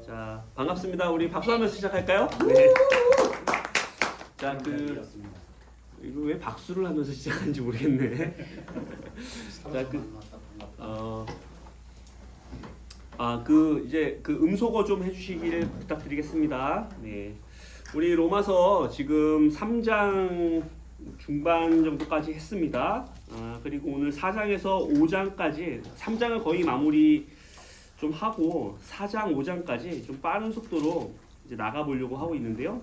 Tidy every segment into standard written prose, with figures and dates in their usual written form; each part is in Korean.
자, 반갑습니다. 우리 박수하면서 시작할까요? 네. 자, 이거 왜 박수를 하면서 시작하는지 모르겠네. 자, 이제 음소거 좀 해주시길 부탁드리겠습니다. 네. 우리 로마서 지금 3장 중반 정도까지 했습니다. 그리고 오늘 4장에서 5장까지 3장을 거의 마무리 좀 하고 4장, 5장까지 좀 빠른 속도로 이제 나가 보려고 하고 있는데요.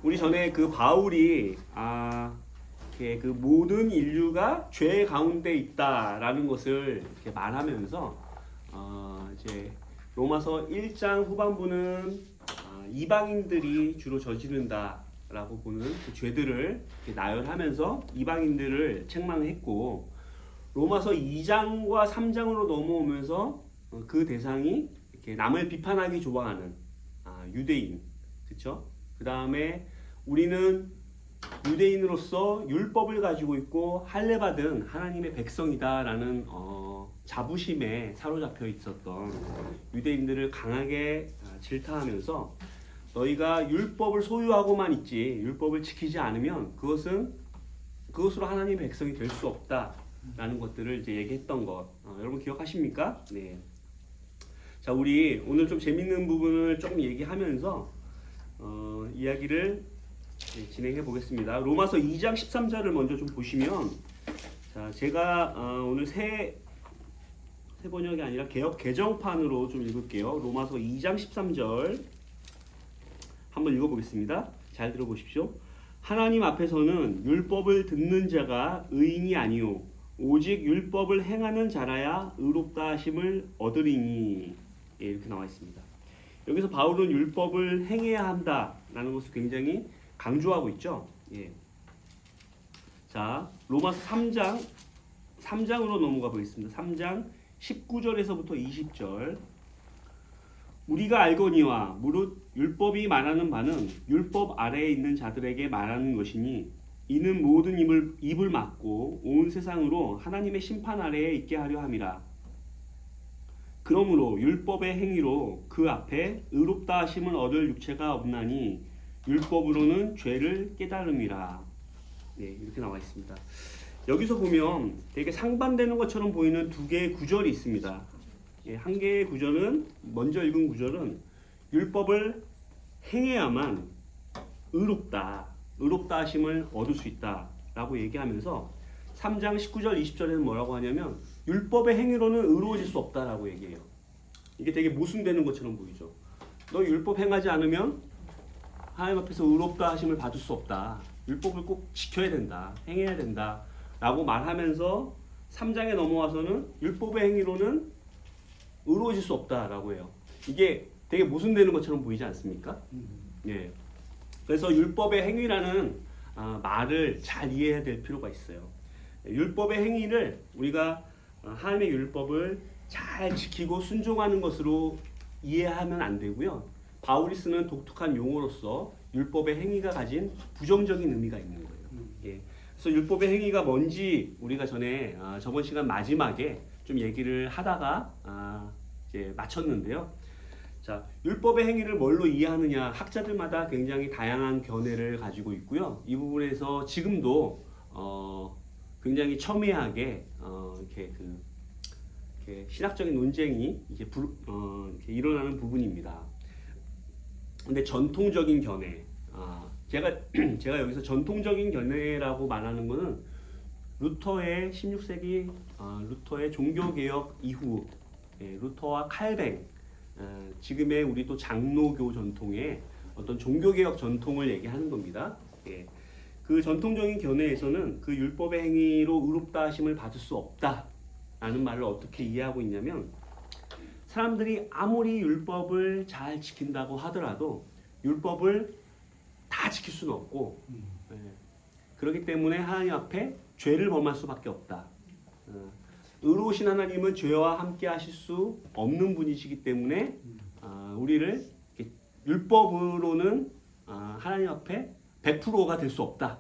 우리 전에 바울이 이렇게 모든 인류가 죄 가운데 있다라는 것을 이렇게 말하면서 이제 로마서 1장 후반부는 이방인들이 주로 저지른다라고 보는 그 죄들을 이렇게 나열하면서 이방인들을 책망했고, 로마서 2장과 3장으로 넘어오면서 그 대상이 이렇게 남을 비판하기 좋아하는 유대인, 그렇죠? 그 다음에 우리는 유대인으로서 율법을 가지고 있고 할례받은 하나님의 백성이다라는 자부심에 사로잡혀 있었던 유대인들을 강하게 질타하면서 너희가 율법을 소유하고만 있지 율법을 지키지 않으면 그것으로 하나님의 백성이 될 수 없다라는 것들을 이제 얘기했던 것, 여러분 기억하십니까? 네. 자, 우리 오늘 좀 재밌는 부분을 조금 얘기하면서 이야기를 진행해 보겠습니다. 로마서 2장 13절을 먼저 좀 보시면, 자, 제가 오늘 새 번역이 아니라 개역 개정판으로 좀 읽을게요. 로마서 2장 13절 한번 읽어보겠습니다. 잘 들어보십시오. 하나님 앞에서는 율법을 듣는 자가 의인이 아니요 오직 율법을 행하는 자라야 의롭다 하심을 얻으리니. 예, 이렇게 나와 있습니다. 여기서 바울은 율법을 행해야 한다라는 것을 굉장히 강조하고 있죠. 예. 자, 로마서 3장으로 넘어가 보겠습니다. 3장 19절에서부터 20절. 우리가 알거니와 무릇 율법이 말하는 바는 율법 아래에 있는 자들에게 말하는 것이니 이는 모든 입을 막고 온 세상으로 하나님의 심판 아래에 있게 하려 함이라. 그러므로 율법의 행위로 그 앞에 의롭다 하심을 얻을 육체가 없나니 율법으로는 죄를 깨달음이라. 네, 이렇게 나와 있습니다. 여기서 보면 되게 상반되는 것처럼 보이는 두 개의 구절이 있습니다. 예, 한 개의 구절은, 먼저 읽은 구절은 율법을 행해야만 의롭다 하심을 얻을 수 있다라고 얘기하면서 3장 19절 20절에는 뭐라고 하냐면 율법의 행위로는 의로워질 수 없다라고 얘기해요. 이게 되게 모순되는 것처럼 보이죠. 너 율법 행하지 않으면 하나님 앞에서 의롭다 하심을 받을 수 없다. 율법을 꼭 지켜야 된다. 행해야 된다. 라고 말하면서 3장에 넘어와서는 율법의 행위로는 의로워질 수 없다라고 해요. 이게 되게 모순되는 것처럼 보이지 않습니까? 예. 그래서 율법의 행위라는 말을 잘 이해해야 될 필요가 있어요. 율법의 행위를 우리가 하나님의 율법을 잘 지키고 순종하는 것으로 이해하면 안 되고요. 바울이 쓰는 독특한 용어로서 율법의 행위가 가진 부정적인 의미가 있는 거예요. 예. 그래서 율법의 행위가 뭔지 우리가 저번 시간 마지막에 좀 얘기를 하다가 이제 마쳤는데요. 자, 율법의 행위를 뭘로 이해하느냐, 학자들마다 굉장히 다양한 견해를 가지고 있고요. 이 부분에서 지금도 굉장히 첨예하게 이렇게 신학적인 논쟁이 이렇게 일어나는 부분입니다. 근데 전통적인 견해, 제가 여기서 전통적인 견해라고 말하는 것은 루터의 16세기 루터의 종교개혁 이후, 루터와 칼뱅, 지금의 우리 또 장로교 전통의 어떤 종교개혁 전통을 얘기하는 겁니다. 그 전통적인 견해에서는 그 율법의 행위로 의롭다 하심을 받을 수 없다라는 말을 어떻게 이해하고 있냐면, 사람들이 아무리 율법을 잘 지킨다고 하더라도 율법을 다 지킬 수는 없고, 그렇기 때문에 하나님 앞에 죄를 범할 수밖에 없다. 의로우신 하나님은 죄와 함께 하실 수 없는 분이시기 때문에 우리를 율법으로는 하나님 앞에 100%가 될 수 없다.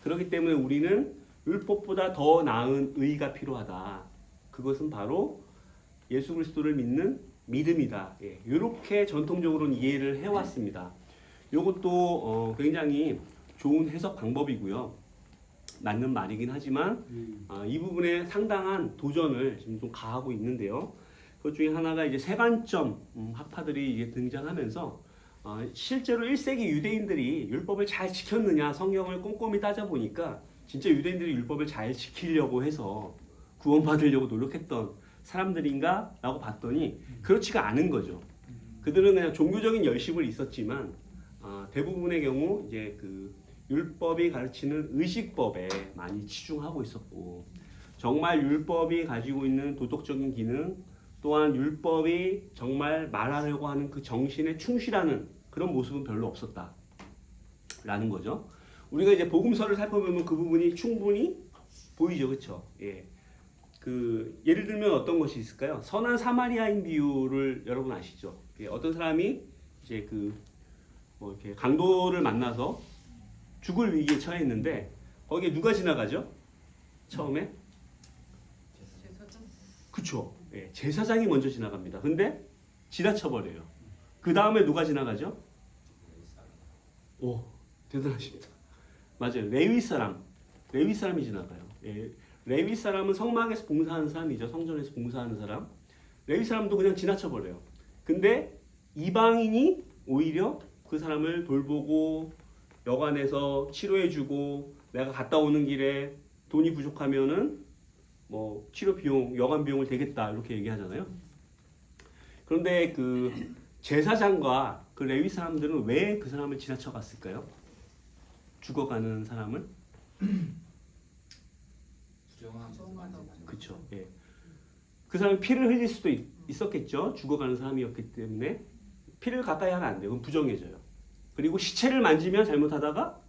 그렇기 때문에 우리는 율법보다 더 나은 의가 필요하다. 그것은 바로 예수 그리스도를 믿는 믿음이다. 예, 이렇게 전통적으로는 이해를 해왔습니다. 이것도 굉장히 좋은 해석 방법이고요. 맞는 말이긴 하지만 이 부분에 상당한 도전을 지금 좀 가하고 있는데요. 그것 중에 하나가 이제 세관점 학파들이 이제 등장하면서 실제로 1세기 유대인들이 율법을 잘 지켰느냐 성경을 꼼꼼히 따져보니까 진짜 유대인들이 율법을 잘 지키려고 해서 구원받으려고 노력했던 사람들인가? 라고 봤더니 그렇지가 않은 거죠. 그들은 그냥 종교적인 열심은 있었지만 대부분의 경우 이제 그 율법이 가르치는 의식법에 많이 치중하고 있었고 정말 율법이 가지고 있는 도덕적인 기능 또한 율법이 정말 말하려고 하는 그 정신에 충실하는 그런 모습은 별로 없었다라는 거죠. 우리가 이제 복음서를 살펴보면 그 부분이 충분히 보이죠, 그렇죠? 예. 그 예를 들면 어떤 것이 있을까요? 선한 사마리아인 비유를 여러분 아시죠? 예, 어떤 사람이 이제 그 뭐 이렇게 강도를 만나서 죽을 위기에 처했는데 거기에 누가 지나가죠? 처음에? 그쵸. 예, 제사장이 먼저 지나갑니다. 근데 지나쳐버려요. 그 다음에 누가 지나가죠? 오, 대단하십니다. 맞아요. 레위 사람이 지나가요. 예, 레위 사람은 성막에서 봉사하는 사람이죠. 성전에서 봉사하는 사람. 레위 사람도 그냥 지나쳐버려요. 근데 이방인이 오히려 그 사람을 돌보고 여관에서 치료해주고 내가 갔다 오는 길에 돈이 부족하면은 뭐 치료 비용, 여관 비용을 대겠다 이렇게 얘기하잖아요. 그런데 그 제사장과 그 레위 사람들은 왜 그 사람을 지나쳐 갔을까요? 죽어가는 사람을? 그렇죠. 예. 그 사람이 피를 흘릴 수도 있었겠죠. 죽어가는 사람이었기 때문에 피를 가까이 하면 안 돼요. 그럼 부정해져요. 그리고 시체를 만지면 잘못하다가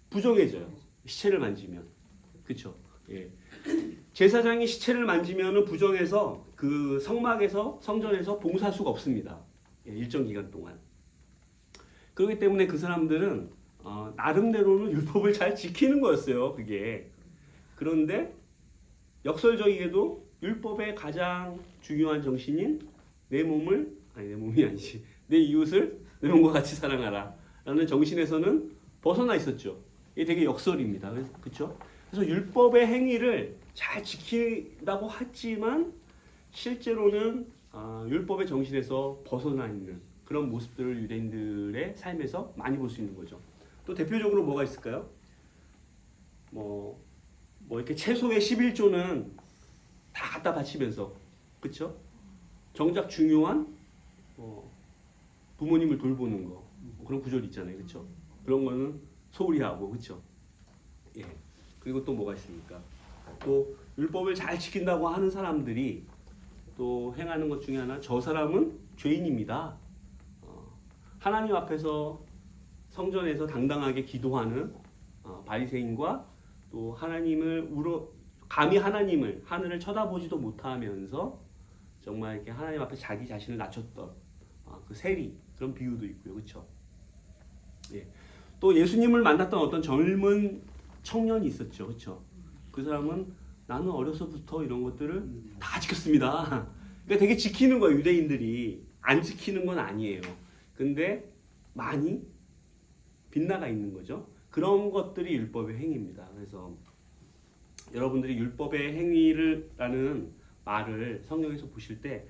부정해져요. 시체를 만지면. 그렇죠. 예. 제사장이 시체를 만지면은 부정해서 그 성막에서 성전에서 봉사할 수가 없습니다. 예, 일정 기간 동안. 그렇기 때문에 그 사람들은 나름대로는 율법을 잘 지키는 거였어요. 그게. 그런데 역설적이게도 율법의 가장 중요한 정신인 내 몸이 아니지. 내 이웃을 내 몸과 같이 사랑하라 라는 정신에서는 벗어나 있었죠. 이게 되게 역설입니다. 그렇죠? 그래서 율법의 행위를 잘 지킨다고 하지만 실제로는 율법의 정신에서 벗어나 있는 그런 모습들을 유대인들의 삶에서 많이 볼 수 있는 거죠. 또 대표적으로 뭐가 있을까요? 뭐 이렇게 최소의 11조는 다 갖다 바치면서, 그렇죠? 정작 중요한 부모님을 돌보는 거 그런 구절이 있잖아요, 그렇죠? 그런 거는 소홀히 하고, 그렇죠? 예. 그리고 또 뭐가 있습니까? 또 율법을 잘 지킨다고 하는 사람들이 또 행하는 것 중에 하나, 저 사람은 죄인입니다. 하나님 앞에서 성전에서 당당하게 기도하는 바리새인과 또 감히 하늘을 쳐다보지도 못하면서 정말 이렇게 하나님 앞에 자기 자신을 낮췄던 그 세리 그런 비유도 있고요, 그렇죠? 예. 또 예수님을 만났던 어떤 젊은 청년이 있었죠, 그렇죠? 그 사람은 나는 어려서부터 이런 것들을 다 지켰습니다. 그러니까 되게 지키는 거예요, 유대인들이. 안 지키는 건 아니에요. 근데 많이 빗나가 있는 거죠. 그런 것들이 율법의 행위입니다. 그래서 여러분들이 율법의 행위라는 말을 성경에서 보실 때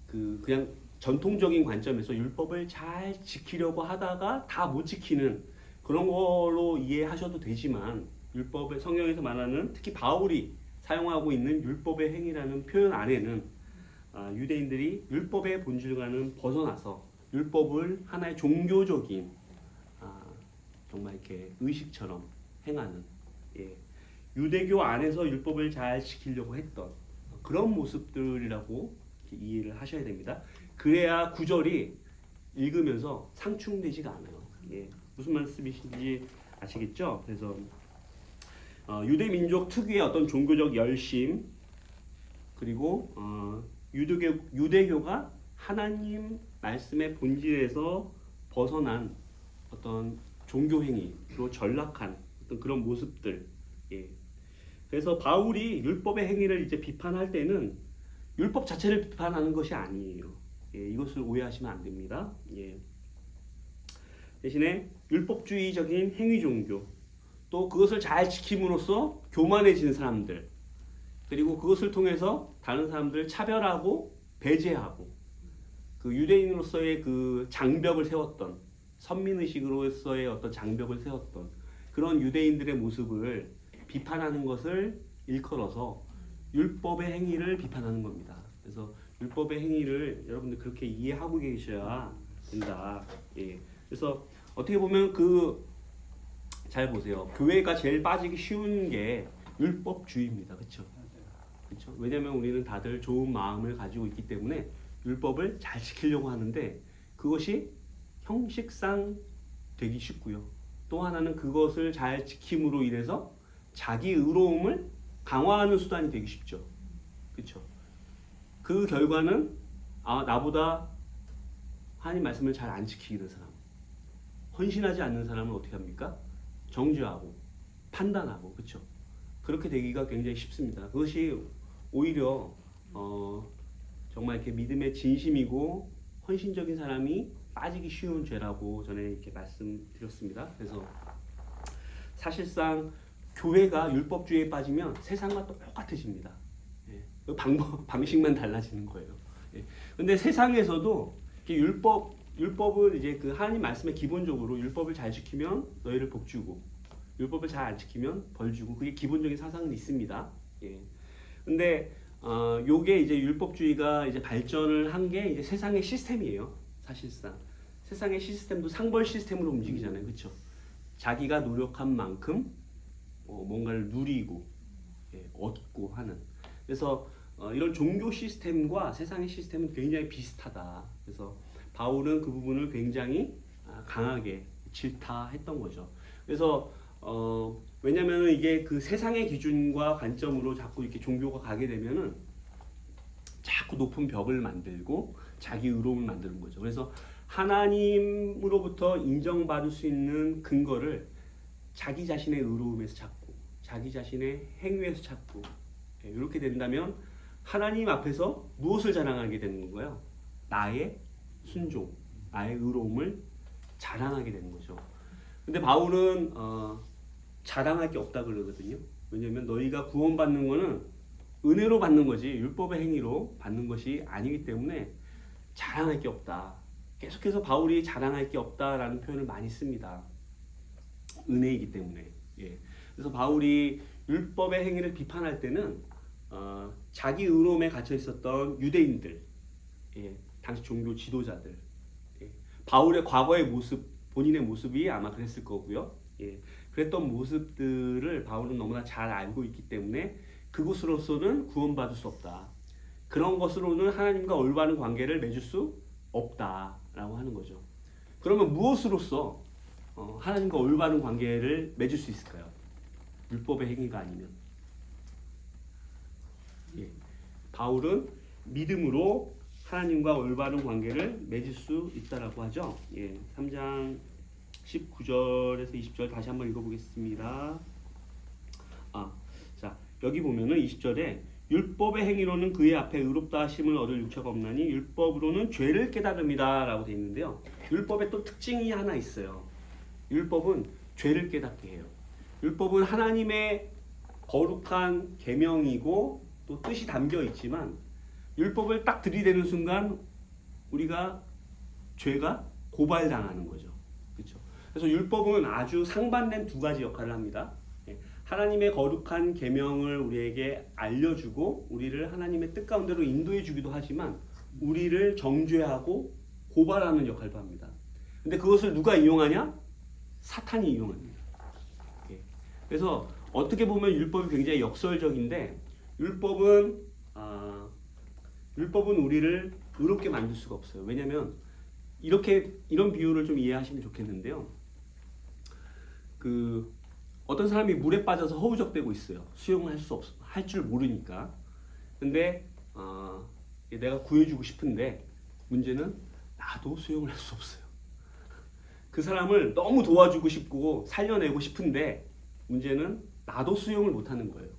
그냥 전통적인 관점에서 율법을 잘 지키려고 하다가 다 못 지키는 그런 걸로 이해하셔도 되지만 성경에서 말하는 특히 바울이 사용하고 있는 율법의 행위라는 표현 안에는 유대인들이 율법의 본질과는 벗어나서 율법을 하나의 종교적인 정말 이렇게 의식처럼 행하는 유대교 안에서 율법을 잘 지키려고 했던 그런 모습들이라고 이해를 하셔야 됩니다. 그래야 구절이 읽으면서 상충되지가 않아요. 무슨 말씀이신지 아시겠죠? 그래서 유대 민족 특유의 어떤 종교적 열심 그리고 유대교가 하나님 말씀의 본질에서 벗어난 어떤 종교 행위로 전락한 어떤 그런 모습들. 그래서 바울이 율법의 행위를 이제 비판할 때는 율법 자체를 비판하는 것이 아니에요. 예, 이것을 오해하시면 안 됩니다. 예. 대신에 율법주의적인 행위 종교, 또 그것을 잘 지킴으로써 교만해지는 사람들, 그리고 그것을 통해서 다른 사람들을 차별하고 배제하고 그 유대인으로서의 그 장벽을 세웠던, 선민의식으로서의 어떤 장벽을 세웠던 그런 유대인들의 모습을 비판하는 것을 일컬어서 율법의 행위를 비판하는 겁니다. 그래서 율법의 행위를 여러분들 그렇게 이해하고 계셔야 된다. 예. 그래서 어떻게 보면 잘 보세요. 교회가 제일 빠지기 쉬운 게 율법주의입니다. 그렇죠? 그렇죠? 왜냐하면 우리는 다들 좋은 마음을 가지고 있기 때문에 율법을 잘 지키려고 하는데 그것이 형식상 되기 쉽고요. 또 하나는 그것을 잘 지킴으로 인해서 자기 의로움을 강화하는 수단이 되기 쉽죠. 그렇죠? 그 결과는 나보다 하나님 말씀을 잘 안 지키는 사람, 헌신하지 않는 사람은 어떻게 합니까? 정죄하고 판단하고, 그렇죠? 그렇게 되기가 굉장히 쉽습니다. 그것이 오히려 정말 이렇게 믿음의 진심이고 헌신적인 사람이 빠지기 쉬운 죄라고 전에 이렇게 말씀드렸습니다. 그래서 사실상 교회가 율법주의에 빠지면 세상과 똑같아집니다. 예. 방식만 달라지는 거예요. 예. 근데 세상에서도 율법은 이제 그 하나님 말씀에 기본적으로 율법을 잘 지키면 너희를 복 주고 율법을 잘 안 지키면 벌 주고 그게 기본적인 사상은 있습니다. 예. 근데 요게 이제 율법주의가 이제 발전을 한 게 이제 세상의 시스템이에요. 사실상 세상의 시스템도 상벌 시스템으로 움직이잖아요. 그렇죠? 자기가 노력한 만큼 뭔가를 누리고 얻고 하는. 그래서 이런 종교 시스템과 세상의 시스템은 굉장히 비슷하다. 그래서 바울은 그 부분을 굉장히 강하게 질타했던 거죠. 그래서 왜냐면은 이게 그 세상의 기준과 관점으로 자꾸 이렇게 종교가 가게 되면은 자꾸 높은 벽을 만들고 자기 의로움을 만드는 거죠. 그래서 하나님으로부터 인정받을 수 있는 근거를 자기 자신의 의로움에서 찾고 자기 자신의 행위에서 찾고 이렇게 된다면 하나님 앞에서 무엇을 자랑하게 되는 건가요? 나의 순종, 나의 의로움을 자랑하게 되는 거죠. 근데 바울은 자랑할 게 없다 그러거든요. 왜냐하면 너희가 구원받는 거는 은혜로 받는 거지 율법의 행위로 받는 것이 아니기 때문에 자랑할 게 없다. 계속해서 바울이 자랑할 게 없다라는 표현을 많이 씁니다. 은혜이기 때문에. 예. 그래서 바울이 율법의 행위를 비판할 때는 자기 의로움에 갇혀 있었던 유대인들, 당시 종교 지도자들, 바울의 과거의 모습, 본인의 모습이 아마 그랬을 거고요. 그랬던 모습들을 바울은 너무나 잘 알고 있기 때문에 그것으로서는 구원받을 수 없다. 그런 것으로는 하나님과 올바른 관계를 맺을 수 없다라고 하는 거죠. 그러면 무엇으로서 하나님과 올바른 관계를 맺을 수 있을까요? 율법의 행위가 아니면. 바울은 믿음으로 하나님과 올바른 관계를 맺을 수 있다라고 하죠. 3장 19절에서 20절 다시 한번 읽어보겠습니다. 자 여기 보면은 20절에 율법의 행위로는 그의 앞에 의롭다 하심을 얻을 육체가 없나니 율법으로는 죄를 깨달음이다라고 되어 있는데요. 율법에 또 특징이 하나 있어요. 율법은 죄를 깨닫게 해요. 율법은 하나님의 거룩한 계명이고 또 뜻이 담겨 있지만 율법을 딱 들이대는 순간 우리가 죄가 고발당하는 거죠. 그렇죠? 그래서 율법은 아주 상반된 두 가지 역할을 합니다. 하나님의 거룩한 계명을 우리에게 알려주고 우리를 하나님의 뜻 가운데로 인도해 주기도 하지만 우리를 정죄하고 고발하는 역할도 합니다. 근데 그것을 누가 이용하냐? 사탄이 이용합니다. 그래서 어떻게 보면 율법이 굉장히 역설적인데 율법은 우리를 의롭게 만들 수가 없어요. 왜냐하면 이런 비유를 좀 이해하시면 좋겠는데요. 어떤 사람이 물에 빠져서 허우적대고 있어요. 수영을 할 줄 모르니까. 근데 내가 구해주고 싶은데 문제는 나도 수영을 할 수 없어요. 그 사람을 너무 도와주고 싶고 살려내고 싶은데 문제는 나도 수영을 못하는 거예요.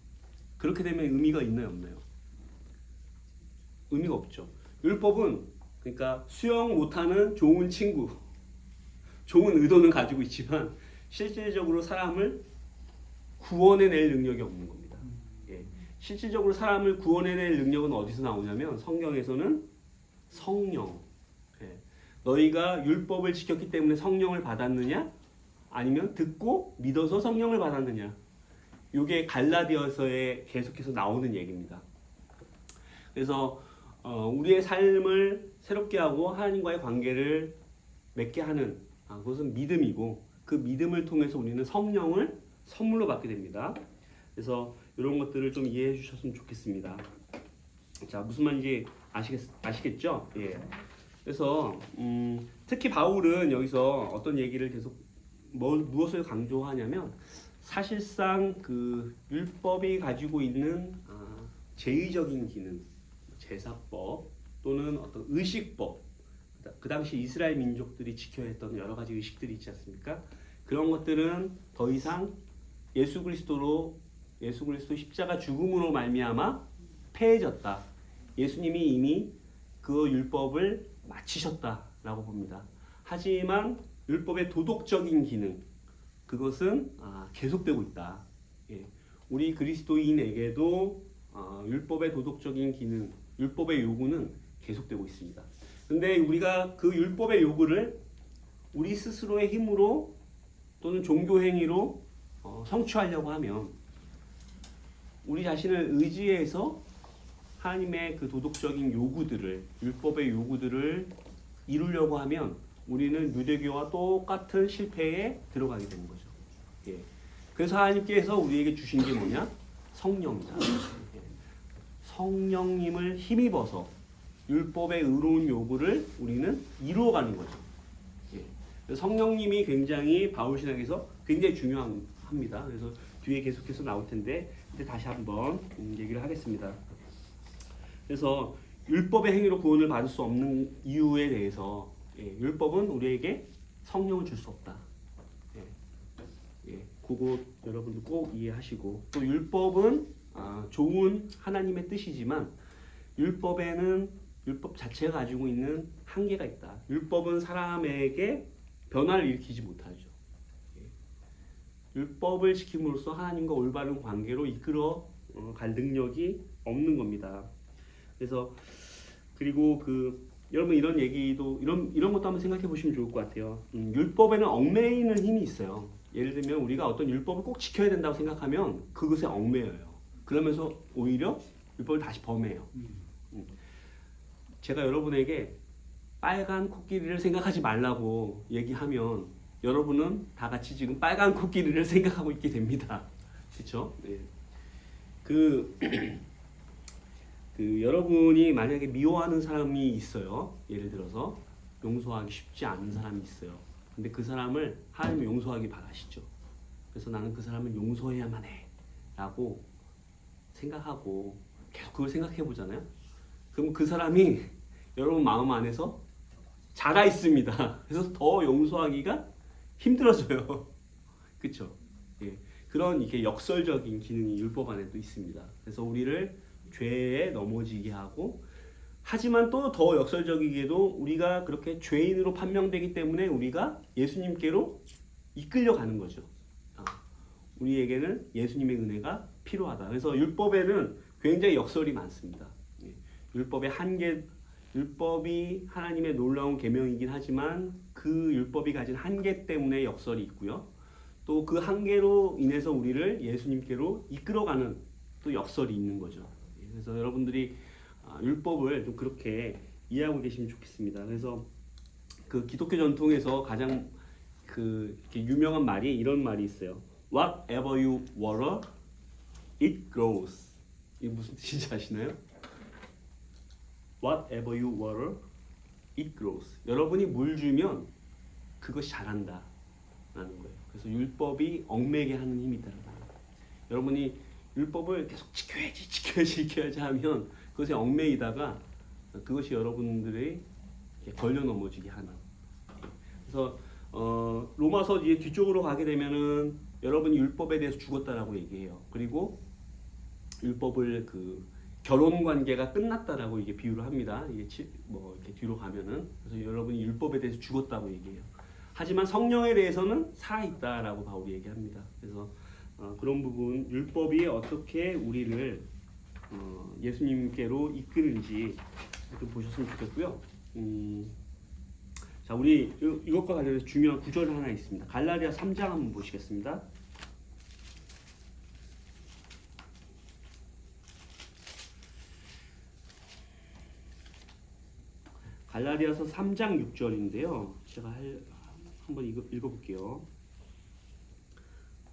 그렇게 되면 의미가 있나요, 없나요? 의미가 없죠. 율법은 그러니까 수용 못하는 좋은 친구, 좋은 의도는 가지고 있지만 실질적으로 사람을 구원해낼 능력이 없는 겁니다. 예. 실질적으로 사람을 구원해낼 능력은 어디서 나오냐면 성경에서는 성령. 예. 너희가 율법을 지켰기 때문에 성령을 받았느냐? 아니면 듣고 믿어서 성령을 받았느냐? 이게 갈라디아서에 계속해서 나오는 얘기입니다. 그래서 우리의 삶을 새롭게 하고 하나님과의 관계를 맺게 하는 그것은 믿음이고 그 믿음을 통해서 우리는 성령을 선물로 받게 됩니다. 그래서 이런 것들을 좀 이해해 주셨으면 좋겠습니다. 자, 무슨 말인지 아시겠죠? 예. 그래서 특히 바울은 여기서 어떤 얘기를 계속 무엇을 강조하냐면 사실상 그 율법이 가지고 있는 제의적인 기능, 제사법 또는 어떤 의식법, 그 당시 이스라엘 민족들이 지켜야 했던 여러 가지 의식들이 있지 않습니까? 그런 것들은 더 이상 예수 그리스도 십자가 죽음으로 말미암아 폐해졌다. 예수님이 이미 그 율법을 마치셨다라고 봅니다. 하지만 율법의 도덕적인 기능, 그것은 계속되고 있다. 예. 우리 그리스도인에게도 율법의 도덕적인 기능, 율법의 요구는 계속되고 있습니다. 근데 우리가 그 율법의 요구를 우리 스스로의 힘으로 또는 종교 행위로 성취하려고 하면 우리 자신을 의지해서 하나님의 그 도덕적인 요구들을, 율법의 요구들을 이루려고 하면 우리는 유대교와 똑같은 실패에 들어가게 되는 거죠. 예. 그래서 하나님께서 우리에게 주신 게 뭐냐? 성령이다. 예. 성령님을 힘입어서 율법의 의로운 요구를 우리는 이루어가는 거죠. 예. 성령님이 굉장히 바울 신학에서 굉장히 중요합니다. 그래서 뒤에 계속해서 나올 텐데 이제 다시 한번 얘기를 하겠습니다. 그래서 율법의 행위로 구원을 받을 수 없는 이유에 대해서 율법은 우리에게 성령을 줄 수 없다. 그거 여러분들 꼭 이해하시고 또 율법은 좋은 하나님의 뜻이지만 율법에는 율법 자체가 가지고 있는 한계가 있다. 율법은 사람에게 변화를 일으키지 못하죠. 율법을 지킴으로써 하나님과 올바른 관계로 이끌어 갈 능력이 없는 겁니다. 그래서 그리고 여러분 이런 얘기도 이런 것도 한번 생각해 보시면 좋을 것 같아요. 율법에는 얽매이는 힘이 있어요. 예를 들면 우리가 어떤 율법을 꼭 지켜야 된다고 생각하면 그것에 얽매여요. 그러면서 오히려 율법을 다시 범해요. 제가 여러분에게 빨간 코끼리를 생각하지 말라고 얘기하면 여러분은 다 같이 지금 빨간 코끼리를 생각하고 있게 됩니다. 그렇죠? 네. 여러분이 만약에 미워하는 사람이 있어요. 예를 들어서 용서하기 쉽지 않은 사람이 있어요. 근데 그 사람을 하나님이 용서하기 바라시죠. 그래서 나는 그 사람을 용서해야만 해 라고 생각하고 계속 그걸 생각해 보잖아요. 그럼 그 사람이 여러분 마음 안에서 자라 있습니다. 그래서 더 용서하기가 힘들어져요. 그렇죠? 예. 그런 이렇게 역설적인 기능이 율법 안에도 있습니다. 그래서 우리를 죄에 넘어지게 하고 하지만 또 더 역설적이게도 우리가 그렇게 죄인으로 판명되기 때문에 우리가 예수님께로 이끌려가는 거죠. 우리에게는 예수님의 은혜가 필요하다. 그래서 율법에는 굉장히 역설이 많습니다. 율법의 한계, 율법이 하나님의 놀라운 계명이긴 하지만 그 율법이 가진 한계 때문에 역설이 있고요. 또 그 한계로 인해서 우리를 예수님께로 이끌어가는 또 역설이 있는 거죠. 그래서 여러분들이 율법을 좀 그렇게 이해하고 계시면 좋겠습니다. 그래서 그 기독교 전통에서 가장 이렇게 유명한 말이 이런 말이 있어요. Whatever you water, it grows. 이게 무슨 뜻인지 아시나요? Whatever you water, it grows. 여러분이 물 주면 그것이 자란다 라는 거예요. 그래서 율법이 얽매게 하는 힘이 있다는 거예요. 여러분이 율법을 계속 지켜야지 하면 그것에 얽매이다가 그것이 여러분들의 걸려 넘어지게 하는. 그래서 로마서 뒤쪽으로 가게 되면은 여러분이 율법에 대해서 죽었다라고 얘기해요. 그리고 율법을 결혼 관계가 끝났다라고 이게 비유를 합니다. 이게 뭐 이렇게 뒤로 가면은 그래서 여러분이 율법에 대해서 죽었다고 얘기해요. 하지만 성령에 대해서는 살아 있다라고 바울이 얘기합니다. 그래서 그런 부분 율법이 어떻게 우리를 예수님께로 이끄는지 좀 보셨으면 좋겠고요. 자, 우리 이것과 관련해서 중요한 구절 하나 있습니다. 갈라디아 3장 한번 보시겠습니다. 갈라디아서 3장 6절인데요. 제가 한번 읽어볼게요.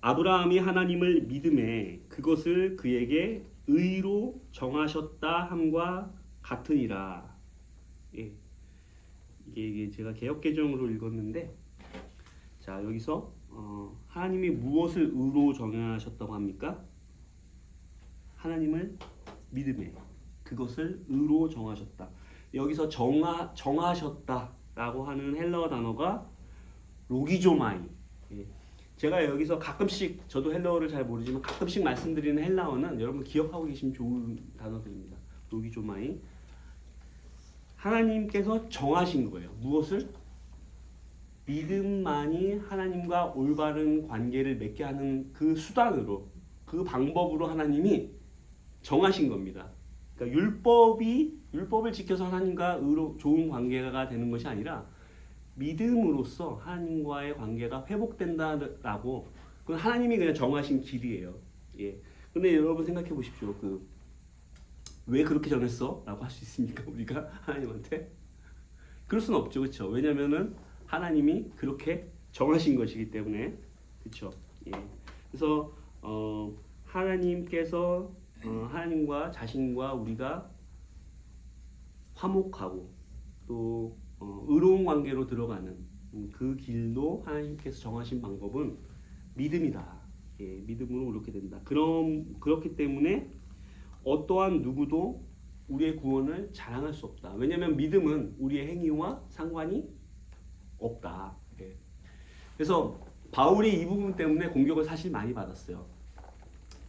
아브라함이 하나님을 믿음에 그것을 그에게 의로 정하셨다 함과 같으니라. 예. 이게 제가 개역개정으로 읽었는데, 자 여기서 하나님이 무엇을 의로 정하셨다고 합니까? 하나님을 믿음에 그것을 의로 정하셨다. 여기서 정하셨다라고 하는 헬라어 단어가 로기조마이. 예. 제가 여기서 가끔씩 저도 헬라어를 잘 모르지만 가끔씩 말씀드리는 헬라어는 여러분 기억하고 계시면 좋은 단어들입니다. 로기조마이. 하나님께서 정하신 거예요. 무엇을? 믿음만이 하나님과 올바른 관계를 맺게 하는 그 수단으로, 그 방법으로 하나님이 정하신 겁니다. 그러니까 율법을 지켜서 하나님과 좋은 관계가 되는 것이 아니라 믿음으로써 하나님과의 관계가 회복된다라고, 그건 하나님이 그냥 정하신 길이에요. 예. 근데 여러분 생각해 보십시오. 왜 그렇게 정했어? 라고 할 수 있습니까? 우리가 하나님한테? 그럴 수는 없죠. 그렇죠? 왜냐면은 하나님이 그렇게 정하신 것이기 때문에. 그렇죠? 예. 그래서 하나님께서 하나님과 자신과 우리가 화목하고 또 의로운 관계로 들어가는 그 길도 하나님께서 정하신 방법은 믿음이다. 예, 믿음으로 그렇게 된다. 그렇기 때문에 어떠한 누구도 우리의 구원을 자랑할 수 없다. 왜냐하면 믿음은 우리의 행위와 상관이 없다. 예. 그래서 바울이 이 부분 때문에 공격을 사실 많이 받았어요.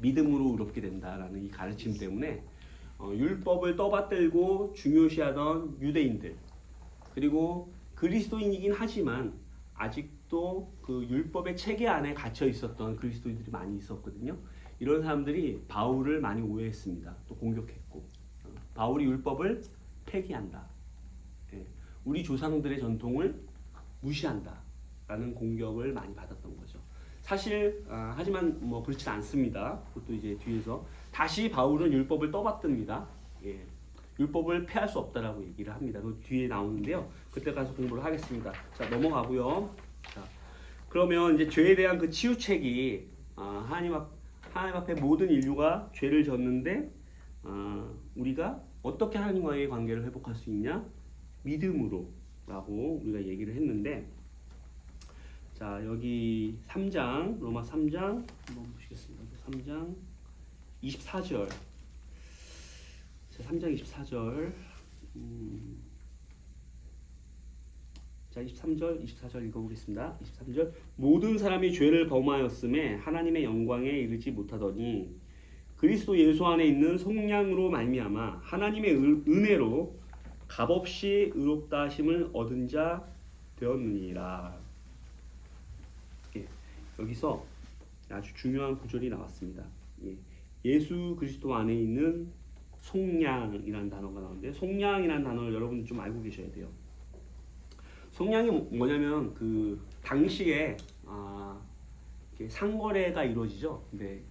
믿음으로 의롭게 된다라는 이 가르침 때문에 율법을 떠받들고 중요시하던 유대인들, 그리고 그리스도인이긴 하지만 아직도 그 율법의 체계 안에 갇혀 있었던 그리스도인들이 많이 있었거든요. 이런 사람들이 바울을 많이 오해했습니다. 또 공격했고, 바울이 율법을 폐기한다. 예. 우리 조상들의 전통을 무시한다. 라는 공격을 많이 받았던 거죠. 사실 하지만 뭐 그렇지 않습니다. 그것도 이제 뒤에서 다시 바울은 율법을 떠받듭니다. 예. 율법을 폐할 수 없다라고 얘기를 합니다. 그 뒤에 나오는데요. 그때 가서 공부를 하겠습니다. 자, 넘어가고요. 자, 그러면 이제 죄에 대한 그 치유책이 하나님 앞에 모든 인류가 죄를 졌는데 우리가 어떻게 하나님과의 관계를 회복할 수 있냐? 믿음으로라고 우리가 얘기를 했는데, 자 여기 3장 로마 3장 한번 보시겠습니다. 3장 24절. 자, 3장 24절. 자 23절 24절 읽어보겠습니다. 23절. 모든 사람이 죄를 범하였음에 하나님의 영광에 이르지 못하더니 그리스도 예수 안에 있는 속량으로 말미암아 하나님의 은혜로 값없이 의롭다 하심을 얻은 자 되었느니라. 예, 여기서 아주 중요한 구절이 나왔습니다. 예, 예수 그리스도 안에 있는 속량이라는 단어가 나오는데, 속량이라는 단어를 여러분 좀 알고 계셔야 돼요. 속량이 뭐냐면 그 당시에 상거래가 이루어지죠. 근데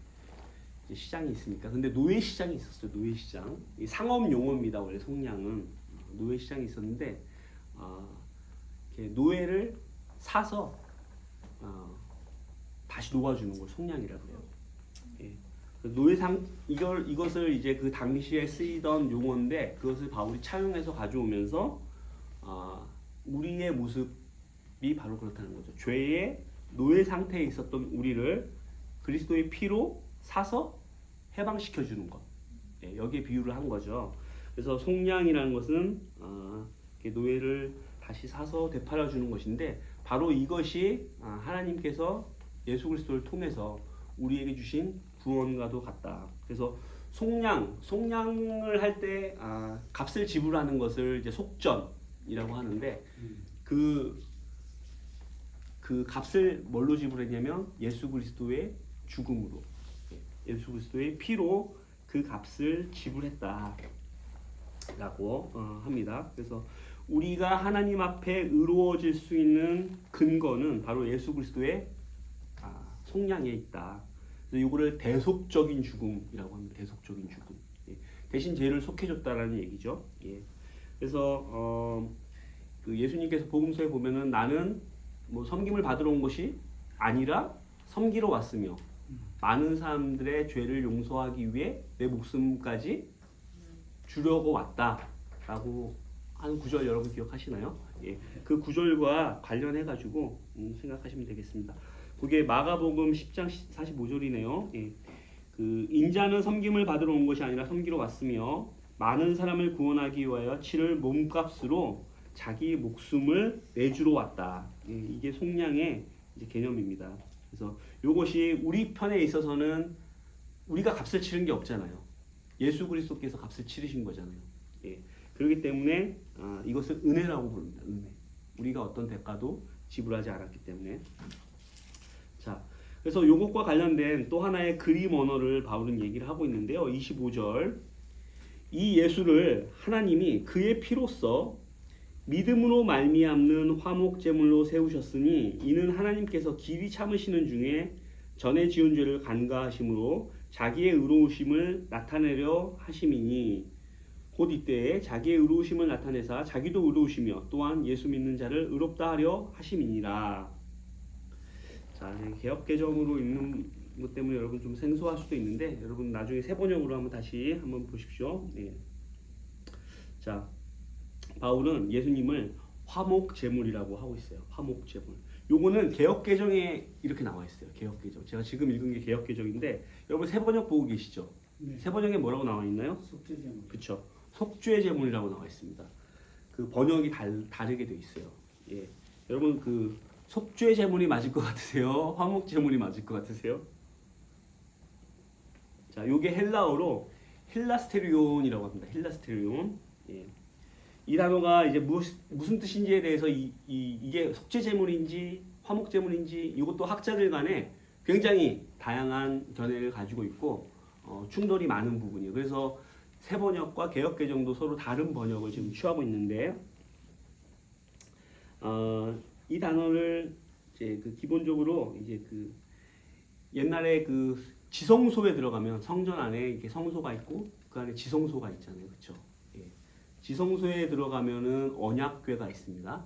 이제 시장이 있으니까. 근데 노예 시장이 있었어요. 노예 시장. 이 상업 용어입니다. 원래 속량은 노예 시장이 있었는데 노예를 사서 다시 놓아주는 걸 속량이라고 해요. 예. 노예상 이것을 이제 그 당시에 쓰이던 용어인데 그것을 바울이 차용해서 가져오면서 우리의 모습이 바로 그렇다는 거죠. 죄의 노예 상태에 있었던 우리를 그리스도의 피로 사서 해방시켜 주는 것. 예, 여기에 비유를 한 거죠. 그래서 속량이라는 것은 노예를 다시 사서 되팔아 주는 것인데, 바로 이것이 하나님께서 예수 그리스도를 통해서 우리에게 주신 구원과도 같다. 그래서 속량을 할 때 값을 지불하는 것을 이제 속전이라고 하는데 그 값을 뭘로 지불했냐면 예수 그리스도의 죽음으로, 예수 그리스도의 피로 그 값을 지불했다라고 합니다. 그래서 우리가 하나님 앞에 의로워질 수 있는 근거는 바로 예수 그리스도의 속량에 있다. 그래서 이거를 대속적인 죽음이라고 합니다. 대속적인 죽음. 대신 죄를 속해줬다라는 얘기죠. 그래서 그 예수님께서 복음서에 보면은 나는 뭐 섬김을 받으러 온 것이 아니라 섬기러 왔으며 많은 사람들의 죄를 용서하기 위해 내 목숨까지 주려고 왔다라고 하는 구절 여러분 기억하시나요? 그 구절과 관련해 가지고 생각하시면 되겠습니다. 그게 마가복음 10장 45절이네요. 그 인자는 섬김을 받으러 온 것이 아니라 섬기러 왔으며 많은 사람을 구원하기 위하여 치를 몸값으로 자기 목숨을 내주러 왔다. 이게 속량의 이제 개념입니다. 그래서 이것이 우리 편에 있어서는 우리가 값을 치른 게 없잖아요. 예수 그리스도께서 값을 치르신 거잖아요. 그렇기 때문에 이것을 은혜라고 부릅니다. 은혜. 우리가 어떤 대가도 지불하지 않았기 때문에. 자, 그래서 이것과 관련된 또 하나의 그림 언어를 바울은 얘기를 하고 있는데요. 25절. 이 예수를 하나님이 그의 피로써 믿음으로 말미암는 화목 제물로 세우셨으니 이는 하나님께서 길이 참으시는 중에 전에 지은 죄를 간과하심으로 자기의 의로우심을 나타내려 하심이니 곧 이때에 자기의 의로우심을 나타내사 자기도 의로우시며 또한 예수 믿는 자를 의롭다 하려 하심이니라. 자, 개역개정으로 읽는 것 때문에 여러분 좀 생소할 수도 있는데 여러분 나중에 새 번역으로 한번 다시 한번 보십시오. 자, 바울은 예수님을 화목 제물이라고 하고 있어요. 화목 제물. 요거는 개역개정에 이렇게 나와 있어요. 개역개정. 제가 지금 읽은 게 개역개정인데 여러분 새 번역 보고 계시죠? 네. 새 번역에 뭐라고 나와 있나요? 속죄 제물. 그렇죠. 속죄 제물이라고 나와 있습니다. 그 번역이 다르게 돼 있어요. 여러분 그 속죄 제물이 맞을 것 같으세요? 화목 제물이 맞을 것 같으세요? 자, 요게 헬라어로 힐라스테리온이라고 합니다. 힐라스테리온. 이 단어가 이제 무슨 뜻인지에 대해서 이게 속죄 제물인지 화목 제물인지 이것도 학자들 간에 굉장히 다양한 견해를 가지고 있고 충돌이 많은 부분이에요. 그래서 새 번역과 개역 개정도 서로 다른 번역을 지금 취하고 있는데 이 단어를 이제 그 기본적으로 이제 그 옛날에 그 지성소에 들어가면 성전 안에 이렇게 성소가 있고 그 안에 지성소가 있잖아요, 그렇죠? 지성소에 들어가면은 언약궤가 있습니다,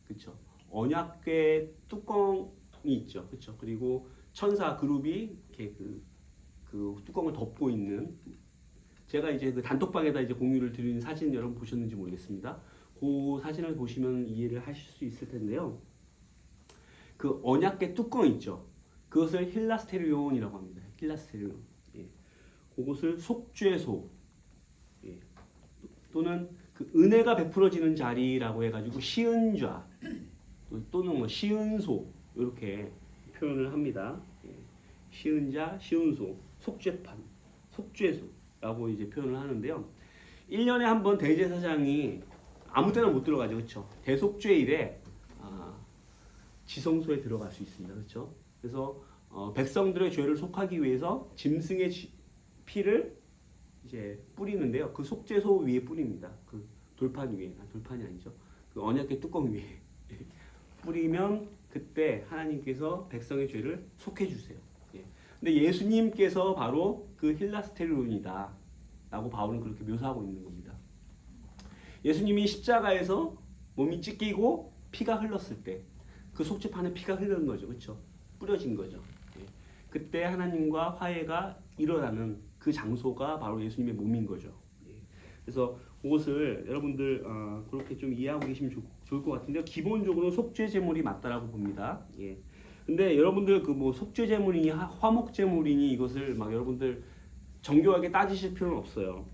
그렇죠? 언약궤 뚜껑이 있죠, 그렇죠? 그리고 천사 그룹이 이렇게 그 뚜껑을 덮고 있는, 제가 이제 그 단톡방에다 이제 공유를 드린 사진 여러분 보셨는지 모르겠습니다. 그 사진을 보시면 이해를 하실 수 있을 텐데요. 그 언약궤 뚜껑 있죠. 그것을 힐라스테리온이라고 합니다. 힐라스테리온. 그것을 속죄소, 또는 그 은혜가 베풀어지는 자리라고 해가지고 시은좌 또는 뭐 시은소 이렇게 표현을 합니다. 시은자, 시은소, 속죄판, 속죄소라고 이제 표현을 하는데요. 1년에 한 번 대제사장이 아무 때나 못 들어가죠, 그렇죠? 대속죄일에 지성소에 들어갈 수 있습니다, 그렇죠? 그래서 백성들의 죄를 속하기 위해서 짐승의 피를 이제 뿌리는데요. 그 속죄소 위에 뿌립니다. 그 돌판 위에, 돌판이 아니죠. 그 언약궤 뚜껑 위에 뿌리면 그때 하나님께서 백성의 죄를 속해 주세요. 근데 예수님께서 바로 그 힐라스테리온이다 라고 바울은 그렇게 묘사하고 있는 겁니다. 예수님이 십자가에서 몸이 찢기고 피가 흘렀을 때 그 속죄판에 피가 흐르는 거죠, 그렇죠? 뿌려진 거죠. 그때 하나님과 화해가 일어나는 그 장소가 바로 예수님의 몸인 거죠. 그래서 그것을 여러분들 그렇게 좀 이해하고 계시면 좋을 것 같은데요. 기본적으로 속죄 제물이 맞다라고 봅니다. 근데 여러분들 그 뭐 속죄 제물이니 화목 제물이니 이것을 막 여러분들 정교하게 따지실 필요는 없어요.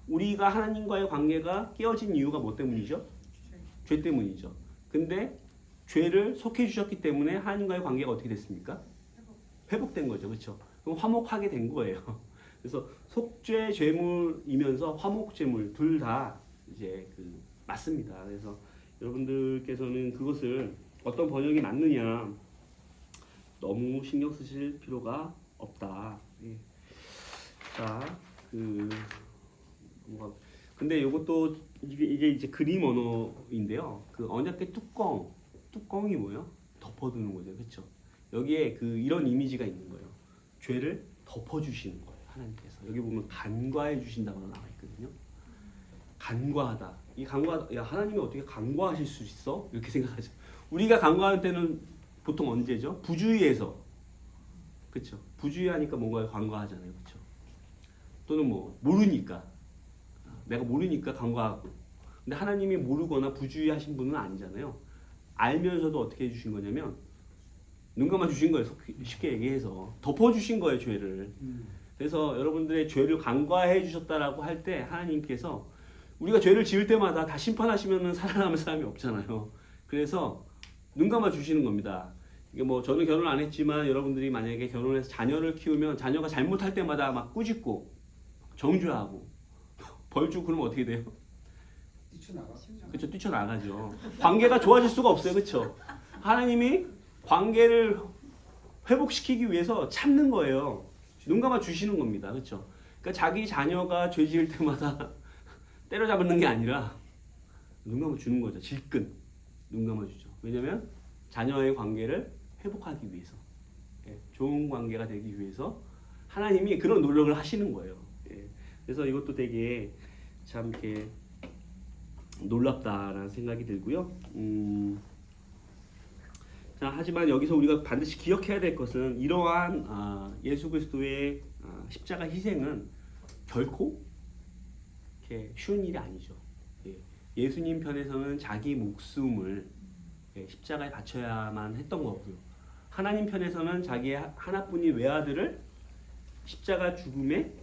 우리가 하나님과의 관계가 깨어진 이유가 뭐 때문이죠? 죄 때문이죠. 근데 죄를 속해 주셨기 때문에 하나님과의 관계가 어떻게 됐습니까? 회복된 거죠, 그렇죠? 그럼 화목하게 된 거예요. 그래서 속죄 제물이면서 화목 제물 둘 다 이제 맞습니다. 그래서 여러분들께서는 그것을 어떤 번역이 맞느냐 너무 신경 쓰실 필요가 없다. 예. 자, 뭔가 근데 이것도 이게 이제 그림 언어인데요. 그 언약의 뚜껑이 뭐예요? 덮어두는 거죠, 그렇죠? 여기에 이런 이미지가 있는 거예요. 죄를 덮어주시는 거예요, 하나님께서. 여기 보면 간과해 주신다고 나와 있거든요. 간과하다. 야, 하나님이 어떻게 간과하실 수 있어? 이렇게 생각하죠. 우리가 간과할 때는 보통 언제죠? 부주의해서, 그렇죠? 부주의하니까 뭔가 간과하잖아요, 그렇죠? 또는 뭐 모르니까. 내가 모르니까 간과하고. 근데 하나님이 모르거나 부주의하신 분은 아니잖아요. 알면서도 어떻게 해주신 거냐면 눈 감아 주신 거예요. 쉽게 얘기해서 덮어주신 거예요, 죄를. 그래서 여러분들의 죄를 간과해 주셨다라고 할 때 하나님께서 우리가 죄를 지을 때마다 다 심판하시면 살아남을 사람이 없잖아요. 그래서 눈 감아 주시는 겁니다. 이게 뭐 저는 결혼 안 했지만 여러분들이 만약에 결혼해서 자녀를 키우면 자녀가 잘못할 때마다 막 꾸짖고 정죄하고 벌주고 그러면 어떻게 돼요? 그렇죠, 뛰쳐나가죠. 관계가 좋아질 수가 없어요, 그렇죠? 하나님이 관계를 회복시키기 위해서 참는 거예요. 눈 감아 주시는 겁니다, 그렇죠? 그러니까 자기 자녀가 죄 지을 때마다 때려잡는 게 아니라 눈 감아 주는 거죠. 질끈 눈 감아 주죠. 왜냐하면 자녀의 관계를 회복하기 위해서, 좋은 관계가 되기 위해서 하나님이 그런 노력을 하시는 거예요. 그래서 이것도 되게 참 이렇게 놀랍다라는 생각이 들고요. 자, 하지만 여기서 우리가 반드시 기억해야 될 것은 이러한 예수 그리스도의 십자가 희생은 결코 이렇게 쉬운 일이 아니죠. 예수님 편에서는 자기 목숨을 십자가에 바쳐야만 했던 거고요. 하나님 편에서는 자기의 하나뿐인 외아들을 십자가 죽음에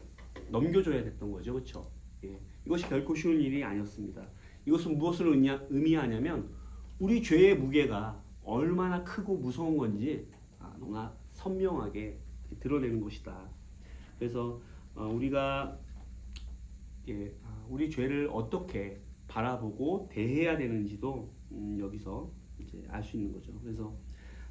넘겨줘야 됐던 거죠, 그렇죠? 이것이 결코 쉬운 일이 아니었습니다. 이것은 무엇을 의미하냐면 우리 죄의 무게가 얼마나 크고 무서운 건지 너무나 선명하게 드러내는 것이다. 그래서 우리가 우리 죄를 어떻게 바라보고 대해야 되는지도 여기서 이제 알 수 있는 거죠. 그래서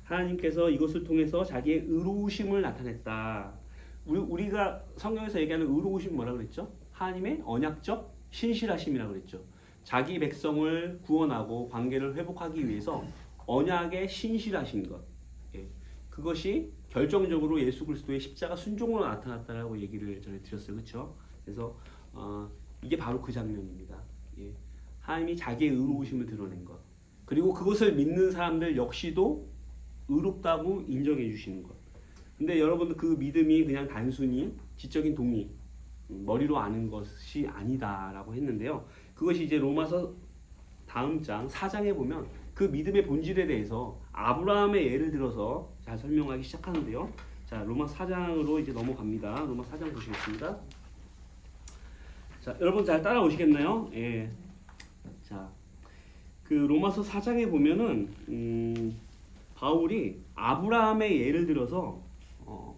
하나님께서 이것을 통해서 자기의 의로우심을 나타냈다. 우리가 성경에서 얘기하는 의로우심 뭐라 그랬죠? 하나님의 언약적 신실하심이라고 그랬죠. 자기 백성을 구원하고 관계를 회복하기 위해서 언약에 신실하신 것. 그것이 결정적으로 예수 그리스도의 십자가 순종으로 나타났다라고 얘기를 전에 드렸어요. 그렇죠? 그래서 이게 바로 그 장면입니다. 하나님이 자기의 의로우심을 드러낸 것. 그리고 그것을 믿는 사람들 역시도 의롭다고 인정해 주시는 것. 근데 여러분들 그 믿음이 그냥 단순히 지적인 동의, 머리로 아는 것이 아니다라고 했는데요. 그것이 이제 로마서 다음 장 4장에 보면 그 믿음의 본질에 대해서 아브라함의 예를 들어서 잘 설명하기 시작하는데요. 자, 로마 4장으로 이제 넘어갑니다. 로마 4장 보시겠습니다. 자, 여러분 잘 따라오시겠나요? 예. 자, 그 로마서 4장에 보면은 바울이 아브라함의 예를 들어서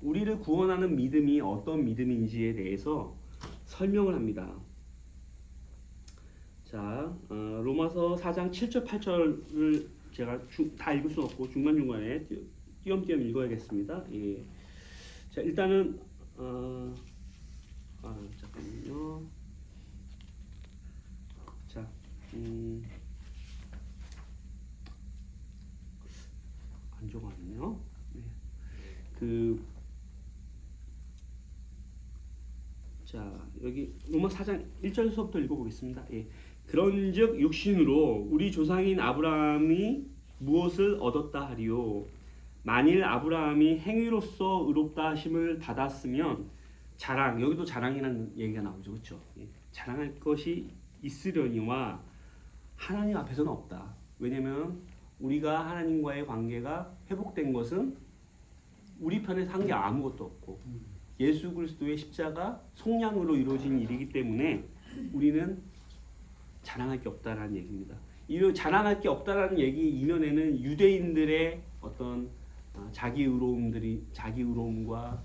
우리를 구원하는 믿음이 어떤 믿음인지에 대해서 설명을 합니다. 자, 로마서 4장 7절 8절을 제가 다 읽을 수 없고 중간중간에 띄엄띄엄 읽어야겠습니다. 예. 자, 일단은 잠깐만요. 자, 안 적어놨네요. 네. 자, 여기 로마 4장 1절서부터 읽어보겠습니다. 예. 그런즉 육신으로 우리 조상인 아브라함이 무엇을 얻었다 하리요? 만일 아브라함이 행위로서 의롭다 하심을 받았으면 자랑, 여기도 자랑이라는 얘기가 나오죠, 그렇죠? 예. 자랑할 것이 있으려니와 하나님 앞에서는 없다. 왜냐하면 우리가 하나님과의 관계가 회복된 것은 우리 편에서 한 게 아무것도 없고 예수 그리스도의 십자가 속량으로 이루어진 일이기 때문에 우리는 자랑할 게 없다라는 얘기입니다. 이 자랑할 게 없다라는 얘기 이면에는 유대인들의 어떤 자기 의로움과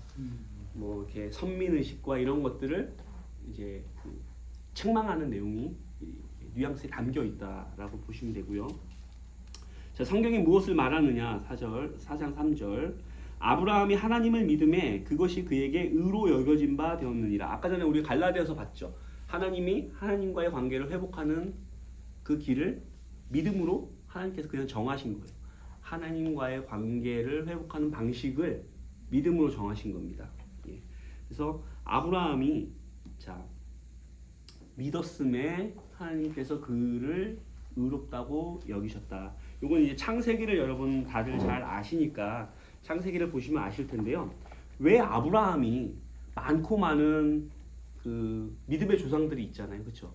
뭐 이렇게 선민의식과 이런 것들을 이제 책망하는 내용이 뉘앙스에 담겨 있다라고 보시면 되고요. 자, 성경이 무엇을 말하느냐? 4장 3절. 아브라함이 하나님을 믿음에 그것이 그에게 의로 여겨진 바 되었느니라. 아까 전에 우리 갈라디아서 봤죠. 하나님이 하나님과의 관계를 회복하는 그 길을 믿음으로 하나님께서 그냥 정하신 거예요. 하나님과의 관계를 회복하는 방식을 믿음으로 정하신 겁니다. 예. 그래서 아브라함이 자 믿었음에 하나님께서 그를 의롭다고 여기셨다. 이건 이제 창세기를 여러분 다들 잘 아시니까 창세기를 보시면 아실 텐데요. 왜 아브라함이 많고 많은 그 믿음의 조상들이 있잖아요, 그렇죠?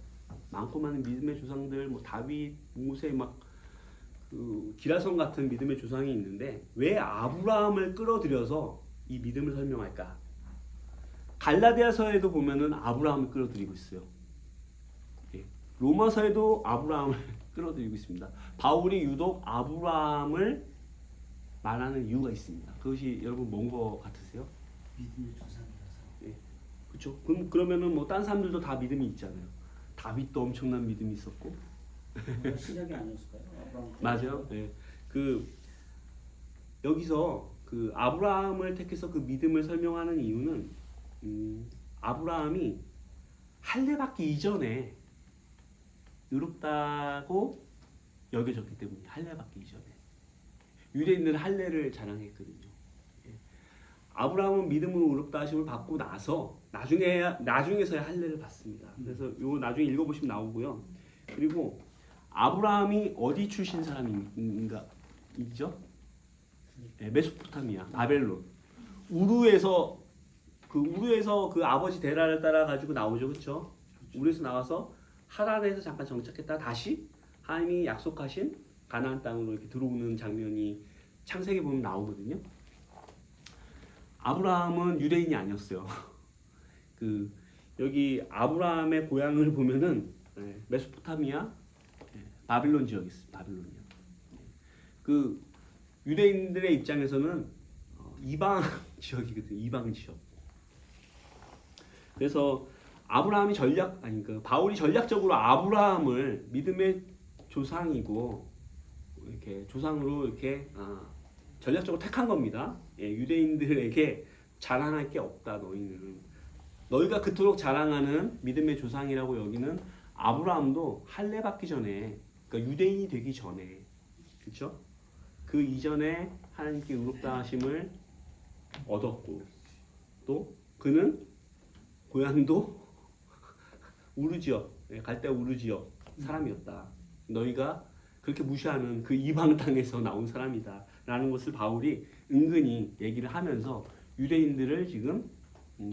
많고 많은 믿음의 조상들, 뭐 다윗, 모세, 막 그 기라성 같은 믿음의 조상이 있는데 왜 아브라함을 끌어들여서 이 믿음을 설명할까? 갈라디아서에도 보면은 아브라함을 끌어들이고 있어요. 예. 로마서에도 아브라함을 끌어들이고 있습니다. 바울이 유독 아브라함을 말하는 이유가 있습니다. 그것이 여러분 뭔 거 같으세요? 믿음의 조상이라서. 예. 그렇죠. 그러면은 뭐 딴 사람들도 다 믿음이 있잖아요. 다윗도 엄청난 믿음이 있었고. 시작이 아니었을까요? 맞아요. 네. 그 여기서 그 아브라함을 택해서 그 믿음을 설명하는 이유는 아브라함이 할례 받기 이전에 의롭다고 여겨졌기 때문에 할례 받기 이전에 유대인들은 할례를 자랑했거든요. 예. 아브라함은 믿음으로 의롭다 하심을 받고 나서 나중에서야 할례를 받습니다. 그래서 요 나중에 읽어보시면 나오고요. 그리고 아브라함이 어디 출신 사람인가 이죠? 네, 메소포타미아, 바벨론. 우르에서 그 아버지 데라를 따라 가지고 나오죠, 그렇죠? 우르에서 나와서 하란에서 잠깐 정착했다 다시 하나님이 약속하신 가나안 땅으로 이렇게 들어오는 장면이 창세기 보면 나오거든요. 아브라함은 유대인이 아니었어요. 그 여기 아브라함의 고향을 보면은 메소포타미아 바빌론 지역이 있어요. 바빌론이요. 그 유대인들의 입장에서는 이방 지역이거든요. 이방 지역. 그래서 아브라함이 바울이 전략적으로 아브라함을 믿음의 조상이고 이렇게 조상으로 이렇게 전략적으로 택한 겁니다. 예, 유대인들에게 자랑할 게 없다. 너희가 그토록 자랑하는 믿음의 조상이라고 여기는 아브라함도 할례 받기 전에, 그러니까 유대인이 되기 전에, 그렇죠? 그 이전에 하나님께 의롭다 하심을 얻었고, 또 그는 고향도 우르 지역, 갈대 우르 지역 사람이었다. 너희가 그렇게 무시하는 그 이방 땅에서 나온 사람이다라는 것을 바울이 은근히 얘기를 하면서 유대인들을 지금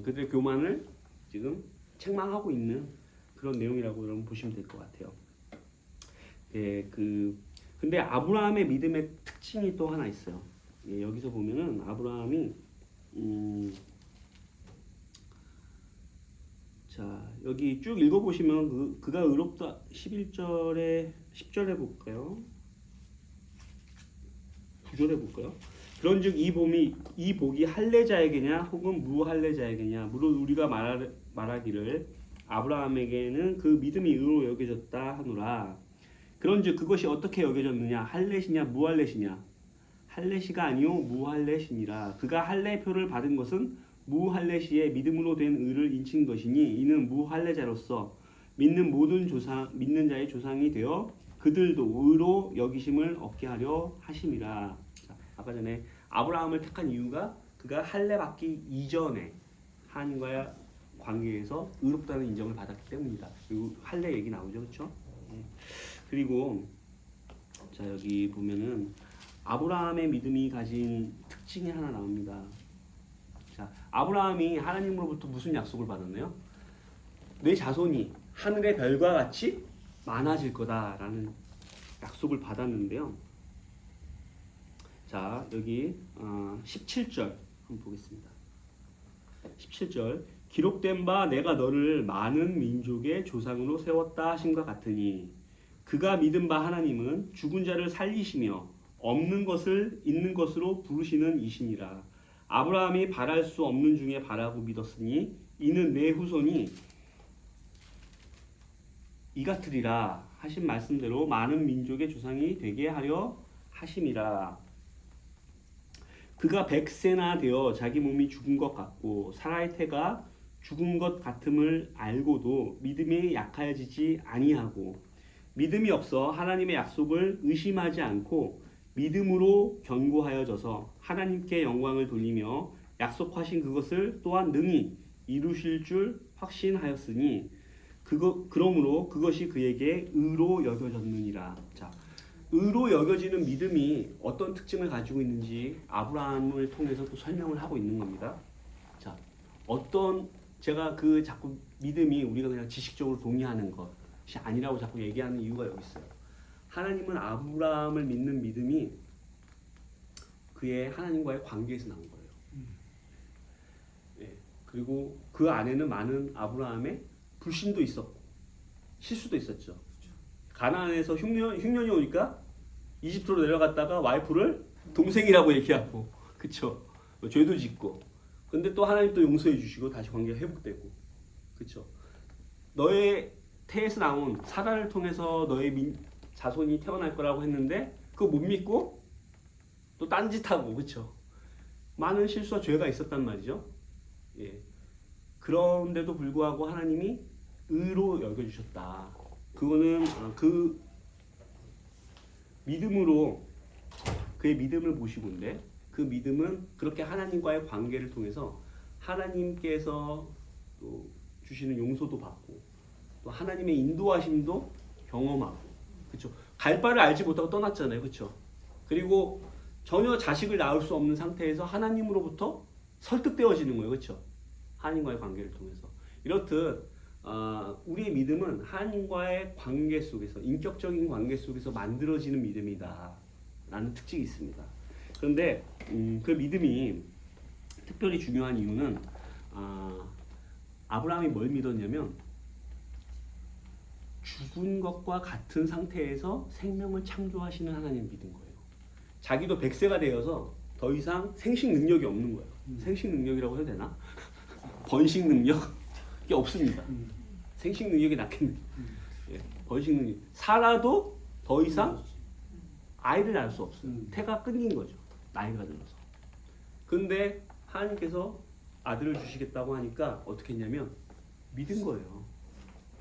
그들의 교만을 지금 책망하고 있는 그런 내용이라고 여러분 보시면 될 것 같아요. 예, 근데 아브라함의 믿음의 특징이 또 하나 있어요. 예, 여기서 보면은 아브라함이 자, 여기 쭉 읽어 보시면 그가 의롭다 10절에 볼까요? 9절에 볼까요? 그런즉 이 복이 할례자에게냐 혹은 무할례자에게냐 무릇 우리가 말하기를 아브라함에게는 그 믿음이 의로 여겨졌다 하노라. 그런즉 그것이 어떻게 여겨졌느냐? 할례시냐 무할례시냐? 할례시가 아니요 무할례시니라. 그가 할례표를 받은 것은 무할례시의 믿음으로 된 의를 인친 것이니 이는 무할례자로서 믿는 자의 조상이 되어 그들도 의로 여기심을 얻게 하려 하심이라. 자, 아까 전에 아브라함을 택한 이유가 그가 할례 받기 이전에 하나님과의 관계에서 의롭다는 인정을 받았기 때문이다. 그리고 할례 얘기 나오죠, 그렇죠? 그리고 자 여기 보면은 아브라함의 믿음이 가진 특징이 하나 나옵니다. 자, 아브라함이 하나님으로부터 무슨 약속을 받았나요? 내 자손이 하늘의 별과 같이 많아질 거다라는 약속을 받았는데요. 자, 여기 17절 한번 보겠습니다. 17절 기록된 바 내가 너를 많은 민족의 조상으로 세웠다 하심과 같으니 그가 믿은 바 하나님은 죽은 자를 살리시며 없는 것을 있는 것으로 부르시는 이시니라. 아브라함이 바랄 수 없는 중에 바라고 믿었으니 이는 내 후손이 이 같으리라 하신 말씀대로 많은 민족의 조상이 되게 하려 하심이라. 그가 100세나 되어 자기 몸이 죽은 것 같고 사라의 태가 죽은 것 같음을 알고도 믿음이 약하여지지 아니하고 믿음이 없어 하나님의 약속을 의심하지 않고 믿음으로 견고하여져서 하나님께 영광을 돌리며 약속하신 그것을 또한 능히 이루실 줄 확신하였으니 그러므로 그것이 그에게 의로 여겨졌느니라. 자, 의로 여겨지는 믿음이 어떤 특징을 가지고 있는지 아브라함을 통해서 또 설명을 하고 있는 겁니다. 자, 제가 그 자꾸 믿음이 우리가 그냥 지식적으로 동의하는 것이 아니라고 자꾸 얘기하는 이유가 여기 있어요. 하나님은 아브라함을 믿는 믿음이 그의 하나님과의 관계에서 나온 거예요. 예, 그리고 그 안에는 많은 아브라함의 불신도 있었고 실수도 있었죠. 가나안에서 흉년이 오니까 이집트로 내려갔다가 와이프를 동생이라고 얘기하고, 그쵸? 죄도 짓고. 근데 또 하나님 또 용서해 주시고 다시 관계가 회복되고, 그쵸? 너의 태에서 나온 사라를 통해서 너의 자손이 태어날 거라고 했는데 그거 못 믿고 또 딴짓하고, 그쵸? 많은 실수와 죄가 있었단 말이죠. 예. 그런데도 불구하고 하나님이 의로 여겨주셨다. 그거는 그 믿음으로 그의 믿음을 보시고인데 그 믿음은 그렇게 하나님과의 관계를 통해서 하나님께서 또 주시는 용서도 받고 또 하나님의 인도하심도 경험하고, 그렇죠? 갈 바를 알지 못하고 떠났잖아요, 그렇죠? 그리고 전혀 자식을 낳을 수 없는 상태에서 하나님으로부터 설득되어지는 거예요, 그렇죠? 하나님과의 관계를 통해서. 이렇듯 우리의 믿음은 하나님과의 관계 속에서, 인격적인 관계 속에서 만들어지는 믿음이다 라는 특징이 있습니다. 그런데 그 믿음이 특별히 중요한 이유는 아브라함이 뭘 믿었냐면 죽은 것과 같은 상태에서 생명을 창조하시는 하나님을 믿은 거예요. 자기도 100세가 되어서 더 이상 생식 능력이 없는 거예요. 생식 능력이라고 해도 되나? 번식 능력? 이게 없습니다. 생식 능력이 낫겠네. 예, 번식 능력. 살아도 더 이상 아이를 낳을 수 없어요. 태가 끊긴 거죠. 나이가 들어서. 근데 하나님께서 아들을 주시겠다고 하니까 어떻게 했냐면 믿은 거예요.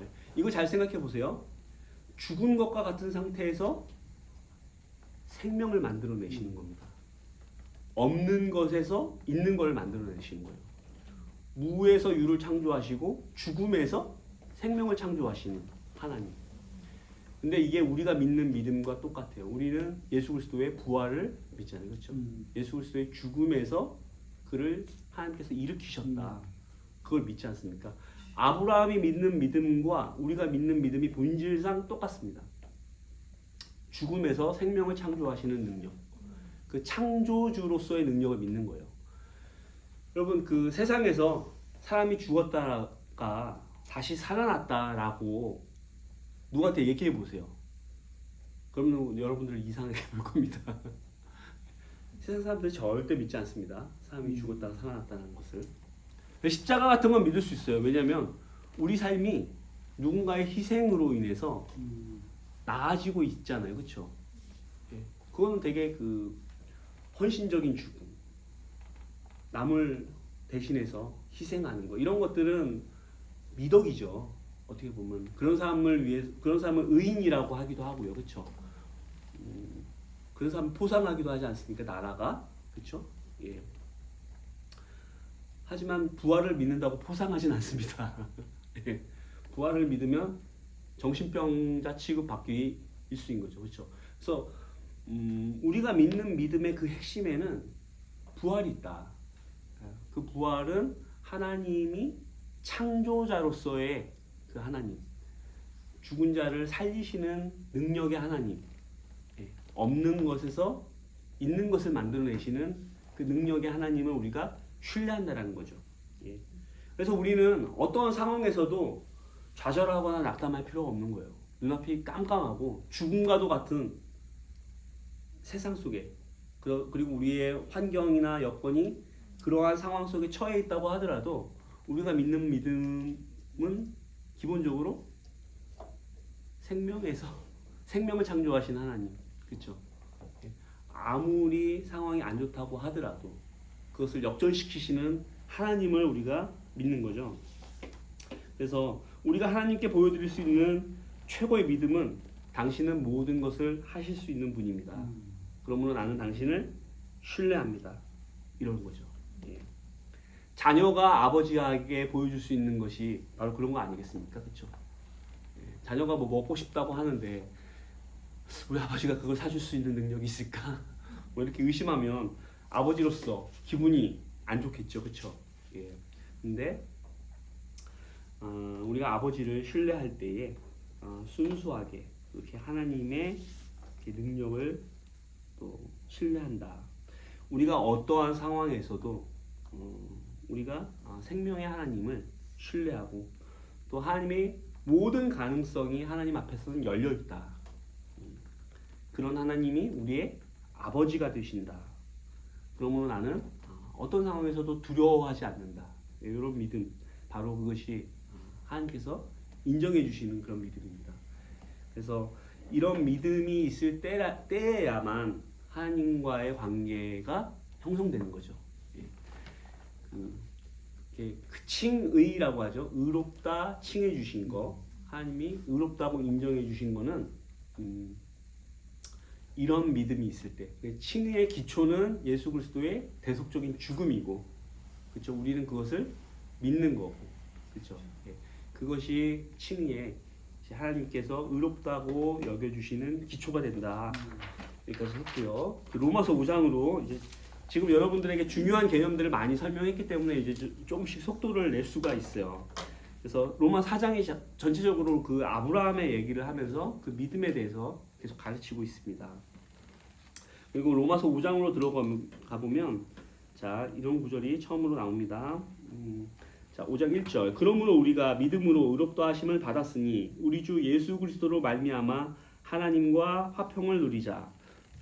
예, 이거 잘 생각해 보세요. 죽은 것과 같은 상태에서 생명을 만들어내시는 겁니다. 없는 것에서 있는 걸 만들어내시는 거예요. 무에서 유를 창조하시고 죽음에서 생명을 창조하시는 하나님. 근데 이게 우리가 믿는 믿음과 똑같아요. 우리는 예수 그리스도의 부활을 믿잖아요, 그렇죠? 예수 그리스도의 죽음에서 그를 하나님께서 일으키셨다. 그걸 믿지 않습니까? 아브라함이 믿는 믿음과 우리가 믿는 믿음이 본질상 똑같습니다. 죽음에서 생명을 창조하시는 능력, 그 창조주로서의 능력을 믿는 거예요. 여러분, 그 세상에서 사람이 죽었다가 다시 살아났다라고 누구한테 얘기해 보세요. 그러면 여러분들 이상하게 볼 겁니다. 세상 사람들이 절대 믿지 않습니다. 사람이 죽었다가 살아났다는 것을. 십자가 같은 건 믿을 수 있어요. 왜냐하면 우리 삶이 누군가의 희생으로 인해서 나아지고 있잖아요, 그렇죠? 예. 그거는 되게 그 헌신적인 죽음, 남을 대신해서 희생하는 거, 이런 것들은 미덕이죠. 어떻게 보면 그런 사람을 위해, 그런 사람을 의인이라고 하기도 하고요, 그렇죠? 그런 사람 포상하기도 하지 않습니까? 나라가, 그렇죠? 예. 하지만 부활을 믿는다고 포상하진 않습니다. 예. 부활을 믿으면 정신병자 취급받기 일수인 거죠, 그렇죠? 그래서 우리가 믿는 믿음의 그 핵심에는 부활이 있다. 그 부활은 하나님이 창조자로서의 그 하나님, 죽은 자를 살리시는 능력의 하나님, 없는 것에서 있는 것을 만들어내시는 그 능력의 하나님을 우리가 신뢰한다라는 거죠. 그래서 우리는 어떤 상황에서도 좌절하거나 낙담할 필요가 없는 거예요. 눈앞이 깜깜하고 죽음과도 같은 세상 속에, 그리고 우리의 환경이나 여건이 그러한 상황 속에 처해 있다고 하더라도 우리가 믿는 믿음은 기본적으로 생명을 창조하신 하나님, 그렇죠? 아무리 상황이 안 좋다고 하더라도 그것을 역전시키시는 하나님을 우리가 믿는 거죠. 그래서 우리가 하나님께 보여드릴 수 있는 최고의 믿음은 당신은 모든 것을 하실 수 있는 분입니다. 그러므로 나는 당신을 신뢰합니다. 이런 거죠. 예. 자녀가 아버지에게 보여줄 수 있는 것이 바로 그런 거 아니겠습니까? 그렇죠? 예. 자녀가 뭐 먹고 싶다고 하는데 우리 아버지가 그걸 사줄 수 있는 능력이 있을까? 뭐 이렇게 의심하면 아버지로서 기분이 안 좋겠죠, 그렇죠? 예. 근데 우리가 아버지를 신뢰할 때에 순수하게 이렇게 하나님의 이렇게 능력을 또 신뢰한다. 우리가 어떠한 상황에서도 우리가 생명의 하나님을 신뢰하고 또 하나님의 모든 가능성이 하나님 앞에서는 열려 있다. 그런 하나님이 우리의 아버지가 되신다. 그러므로 나는 어떤 상황에서도 두려워하지 않는다. 이런 믿음, 바로 그것이 하나님께서 인정해 주시는 그런 믿음입니다. 그래서 이런 믿음이 있을 때에야만 하나님과의 관계가 형성되는 거죠. 그 칭의라고 하죠. 의롭다 칭해 주신 거, 하나님이 의롭다고 인정해 주신 거는 이런 믿음이 있을 때, 칭의의 기초는 예수 그리스도의 대속적인 죽음이고, 그렇죠? 우리는 그것을 믿는 거고, 그렇죠? 그것이 칭의의 하나님께서 의롭다고 여겨주시는 기초가 된다. 여기까지 했고요. 로마서 5장으로 이제 지금 여러분들에게 중요한 개념들을 많이 설명했기 때문에 이제 조금씩 속도를 낼 수가 있어요. 그래서 로마 4장이 전체적으로 그 아브라함의 얘기를 하면서 그 믿음에 대해서 계속 가르치고 있습니다. 그리고 로마서 5장으로 들어가 보면 자, 이런 구절이 처음으로 나옵니다. 자, 5장 1절. 그러므로 우리가 믿음으로 의롭다 하심을 받았으니 우리 주 예수 그리스도로 말미암아 하나님과 화평을 누리자.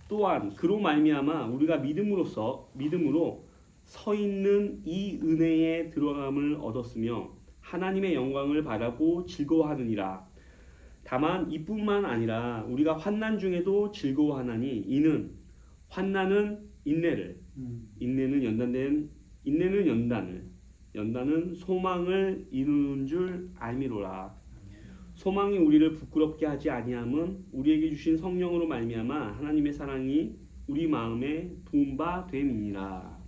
또한 그로 말미암아 우리가 믿음으로 서 있는 이 은혜에 들어감을 얻었으며 하나님의 영광을 바라고 즐거워하느니라. 다만 이뿐만 아니라 우리가 환난 중에도 즐거워하나니 이는 환난은 인내를, 인내는 연단은 소망을 이루는 줄 알미로라. 소망이 우리를 부끄럽게 하지 아니함은 우리에게 주신 성령으로 말미암아 하나님의 사랑이 우리 마음에 부은 바 됨이니라.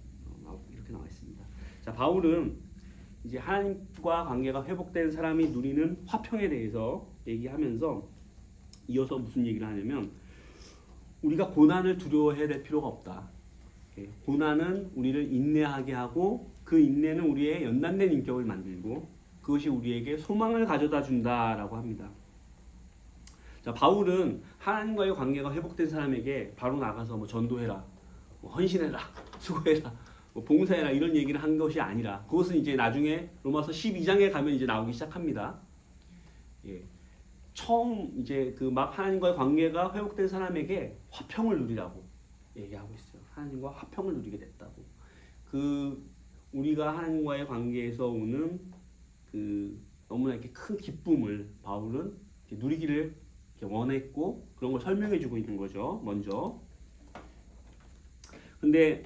이렇게 나와 있습니다. 자, 바울은 이제 하나님과 관계가 회복된 사람이 누리는 화평에 대해서 얘기하면서 이어서 무슨 얘기를 하냐면 우리가 고난을 두려워해야 될 필요가 없다. 고난은 우리를 인내하게 하고 그 인내는 우리의 연단된 인격을 만들고 그것이 우리에게 소망을 가져다 준다라고 합니다. 자, 바울은 하나님과의 관계가 회복된 사람에게 바로 나가서 뭐 전도해라, 뭐 헌신해라, 수고해라, 뭐 봉사해라 이런 얘기를 한 것이 아니라 그것은 이제 나중에 로마서 12장에 가면 이제 나오기 시작합니다. 예. 처음 이제 그 막 하나님과의 관계가 회복된 사람에게 화평을 누리라고 얘기하고 있어요. 하나님과 화평을 누리게 됐다고. 그 우리가 하나님과의 관계에서 오는 그 너무나 이렇게 큰 기쁨을 바울은 이렇게 누리기를 이렇게 원했고 그런 걸 설명해주고 있는 거죠. 먼저. 근데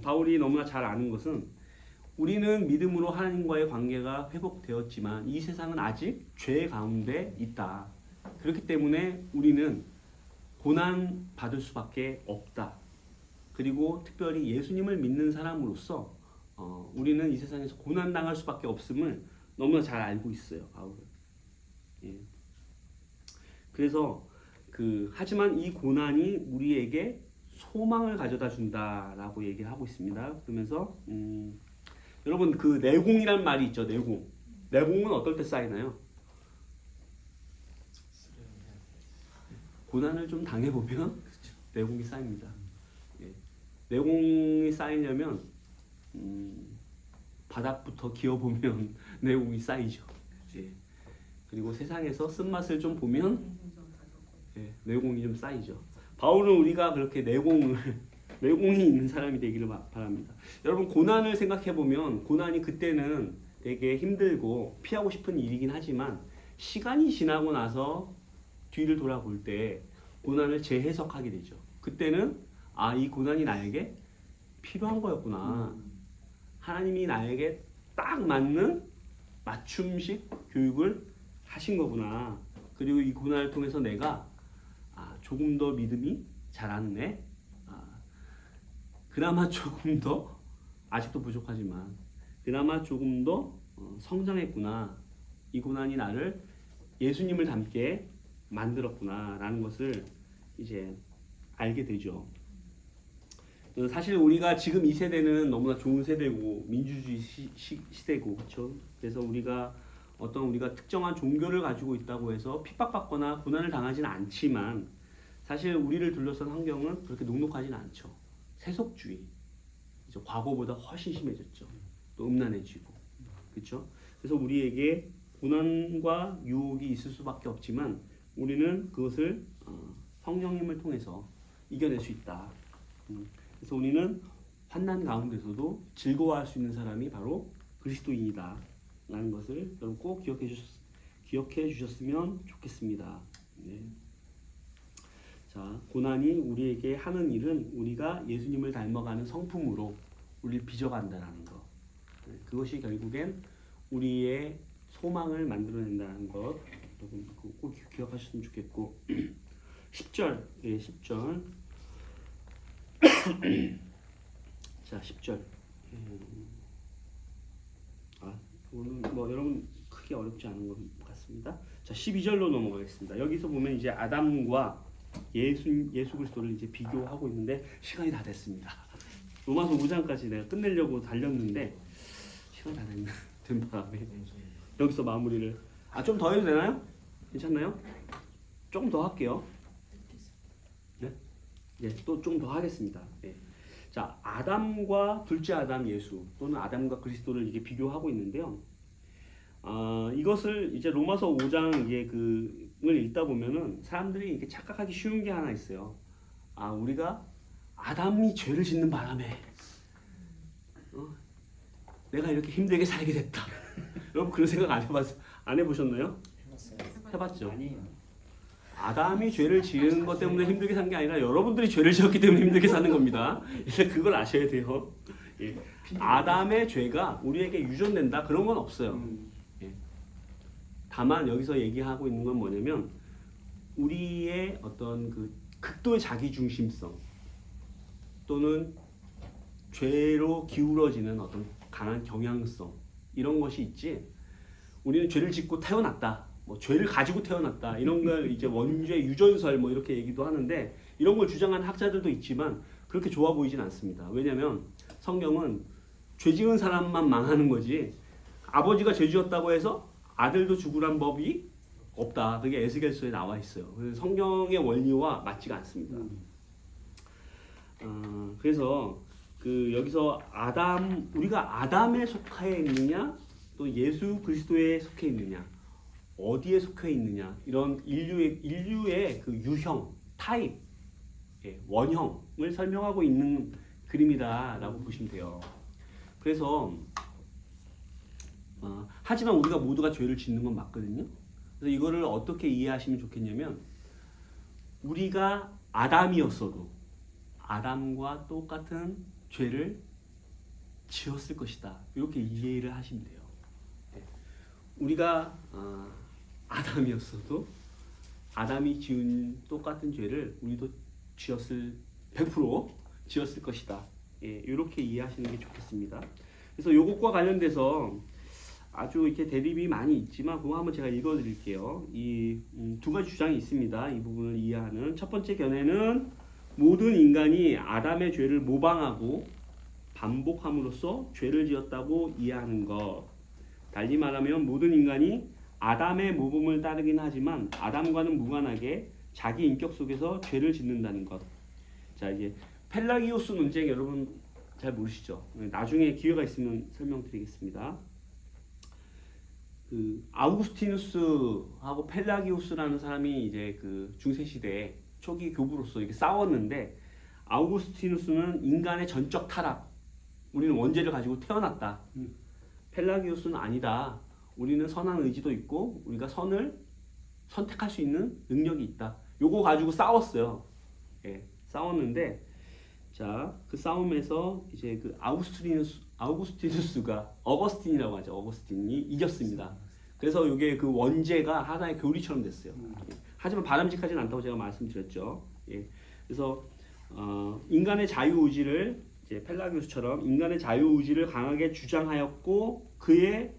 바울이 너무나 잘 아는 것은 우리는 믿음으로 하나님과의 관계가 회복되었지만 이 세상은 아직 죄 가운데 있다. 그렇기 때문에 우리는 고난 받을 수밖에 없다. 그리고 특별히 예수님을 믿는 사람으로서 우리는 이 세상에서 고난 당할 수밖에 없음을 너무나 잘 알고 있어요, 바울은. 예. 그래서 하지만 이 고난이 우리에게 소망을 가져다 준다라고 얘기를 하고 있습니다. 그러면서 여러분 그 내공이란 말이 있죠, 내공. 내공은 어떨 때 쌓이나요? 고난을 좀 당해보면 내공이 쌓입니다. 예. 내공이 쌓이려면 바닥부터 기어보면 내공이 쌓이죠. 예. 그리고 세상에서 쓴맛을 좀 보면 예, 내공이 좀 쌓이죠. 바울은 우리가 그렇게 내공을 내공이 있는 사람이 되기를 바랍니다. 여러분 고난을 생각해 보면 고난이 그때는 되게 힘들고 피하고 싶은 일이긴 하지만 시간이 지나고 나서 뒤를 돌아볼 때 고난을 재해석하게 되죠. 그때는 아, 이 고난이 나에게 필요한 거였구나. 하나님이 나에게 딱 맞는 맞춤식 교육을 하신 거구나. 그리고 이 고난을 통해서 내가 조금 더 믿음이 자랐네. 그나마 조금 더 아직도 부족하지만 그나마 조금 더 성장했구나. 이 고난이 나를 예수님을 닮게 만들었구나라는 것을 이제 알게 되죠. 사실 우리가 지금 이 세대는 너무나 좋은 세대고 민주주의 시대고 그렇죠. 그래서 우리가 특정한 종교를 가지고 있다고 해서 핍박받거나 고난을 당하지는 않지만 사실 우리를 둘러싼 환경은 그렇게 녹록하지는 않죠. 세속주의, 이제 과거보다 훨씬 심해졌죠. 또 음란해지고, 그렇죠. 그래서 우리에게 고난과 유혹이 있을 수밖에 없지만 우리는 그것을 성령님을 통해서 이겨낼 수 있다. 그래서 우리는 환난 가운데서도 즐거워할 수 있는 사람이 바로 그리스도인이다 라는 것을 여러분 꼭 기억해 주셨으면 좋겠습니다. 네. 자, 고난이 우리에게 하는 일은 우리가 예수님을 닮아가는 성품으로 우리를 빚어간다라는 것. 네. 그것이 결국엔 우리의 소망을 만들어낸다는 것. 여러분 꼭 기억하셨으면 좋겠고 10절, 예, 10절. 자, 10절. 오늘 뭐 여러분 크게 어렵지 않은 것 같습니다. 자, 12절로 넘어가겠습니다. 여기서 보면 이제 아담과 예수 그리스도를 이제 비교하고 있는데 시간이 다 됐습니다. 로마서 5장까지 내가 끝내려고 달렸는데 시간이 다 된 바람에 여기서 마무리를 좀 더 해도 되나요? 괜찮나요? 조금 더 할게요. 네? 네, 또 좀 더 하겠습니다. 네. 자, 아담과 둘째 아담 예수 또는 아담과 그리스도를 이게 비교하고 있는데요. 이것을 이제 로마서 5장 이게 그걸 읽다 보면은 사람들이 이렇게 착각하기 쉬운 게 하나 있어요. 우리가 아담이 죄를 짓는 바람에 내가 이렇게 힘들게 살게 됐다. 여러분 그런 생각 안 해보셨나요? 해봤어요. 해봤죠. 아니에요. 아담이 죄를 지은 것 때문에 힘들게 산 게 아니라 여러분들이 죄를 지었기 때문에 힘들게 사는 겁니다. 이제 그걸 아셔야 돼요. 예. 아담의 죄가 우리에게 유전된다 그런 건 없어요. 예. 다만 여기서 얘기하고 있는 건 뭐냐면 우리의 어떤 그 극도의 자기 중심성 또는 죄로 기울어지는 어떤 강한 경향성 이런 것이 있지. 우리는 죄를 짓고 태어났다. 뭐 죄를 가지고 태어났다 이런 걸 이제 원죄 유전설 뭐 이렇게 얘기도 하는데 이런 걸 주장하는 학자들도 있지만 그렇게 좋아 보이진 않습니다. 왜냐하면 성경은 죄 지은 사람만 망하는 거지 아버지가 죄 지었다고 해서 아들도 죽으란 법이 없다. 그게 에스겔서에 나와 있어요. 그래서 성경의 원리와 맞지가 않습니다. 그래서 여기서 우리가 아담에 속해 있느냐 또 예수 그리스도에 속해 있느냐 어디에 속해 있느냐 이런 인류의 그 유형, 타입, 원형을 설명하고 있는 그림이다라고 보시면 돼요. 그래서 하지만 우리가 모두가 죄를 짓는 건 맞거든요. 그래서 이거를 어떻게 이해하시면 좋겠냐면 우리가 아담이었어도 아담과 똑같은 죄를 지었을 것이다. 이렇게 이해를 하시면 돼요. 우리가 아담이었어도 아담이 지은 똑같은 죄를 우리도 100% 지었을 것이다. 이렇게 이해하시는 게 좋겠습니다. 그래서 이것과 관련돼서 아주 이렇게 대립이 많이 있지만 그거 한번 제가 읽어드릴게요. 이 두 가지 주장이 있습니다. 이 부분을 이해하는 첫 번째 견해는 모든 인간이 아담의 죄를 모방하고 반복함으로써 죄를 지었다고 이해하는 것. 달리 말하면 모든 인간이 아담의 모범을 따르긴 하지만 아담과는 무관하게 자기 인격 속에서 죄를 짓는다는 것. 자, 이제 펠라기오스 논쟁 여러분 잘 모르시죠? 나중에 기회가 있으면 설명드리겠습니다. 아우구스티누스하고 펠라기오스라는 사람이 이제 중세 시대 초기 교부로서 이렇게 싸웠는데 아우구스티누스는 인간의 전적 타락. 우리는 원죄를 가지고 태어났다. 음. 펠라기우스는 아니다. 우리는 선한 의지도 있고 우리가 선을 선택할 수 있는 능력이 있다. 요거 가지고 싸웠어요. 예, 싸웠는데 자, 그 싸움에서 이제 그 아우구스티누스가 어거스틴이라고 하죠. 어거스틴이 이겼습니다. 그래서 이게 그 원죄가 하나의 교리처럼 됐어요. 하지만 바람직하진 않다고 제가 말씀드렸죠. 예. 그래서 인간의 자유의지를 이제 펠라기우스처럼 인간의 자유의지를 강하게 주장하였고 그의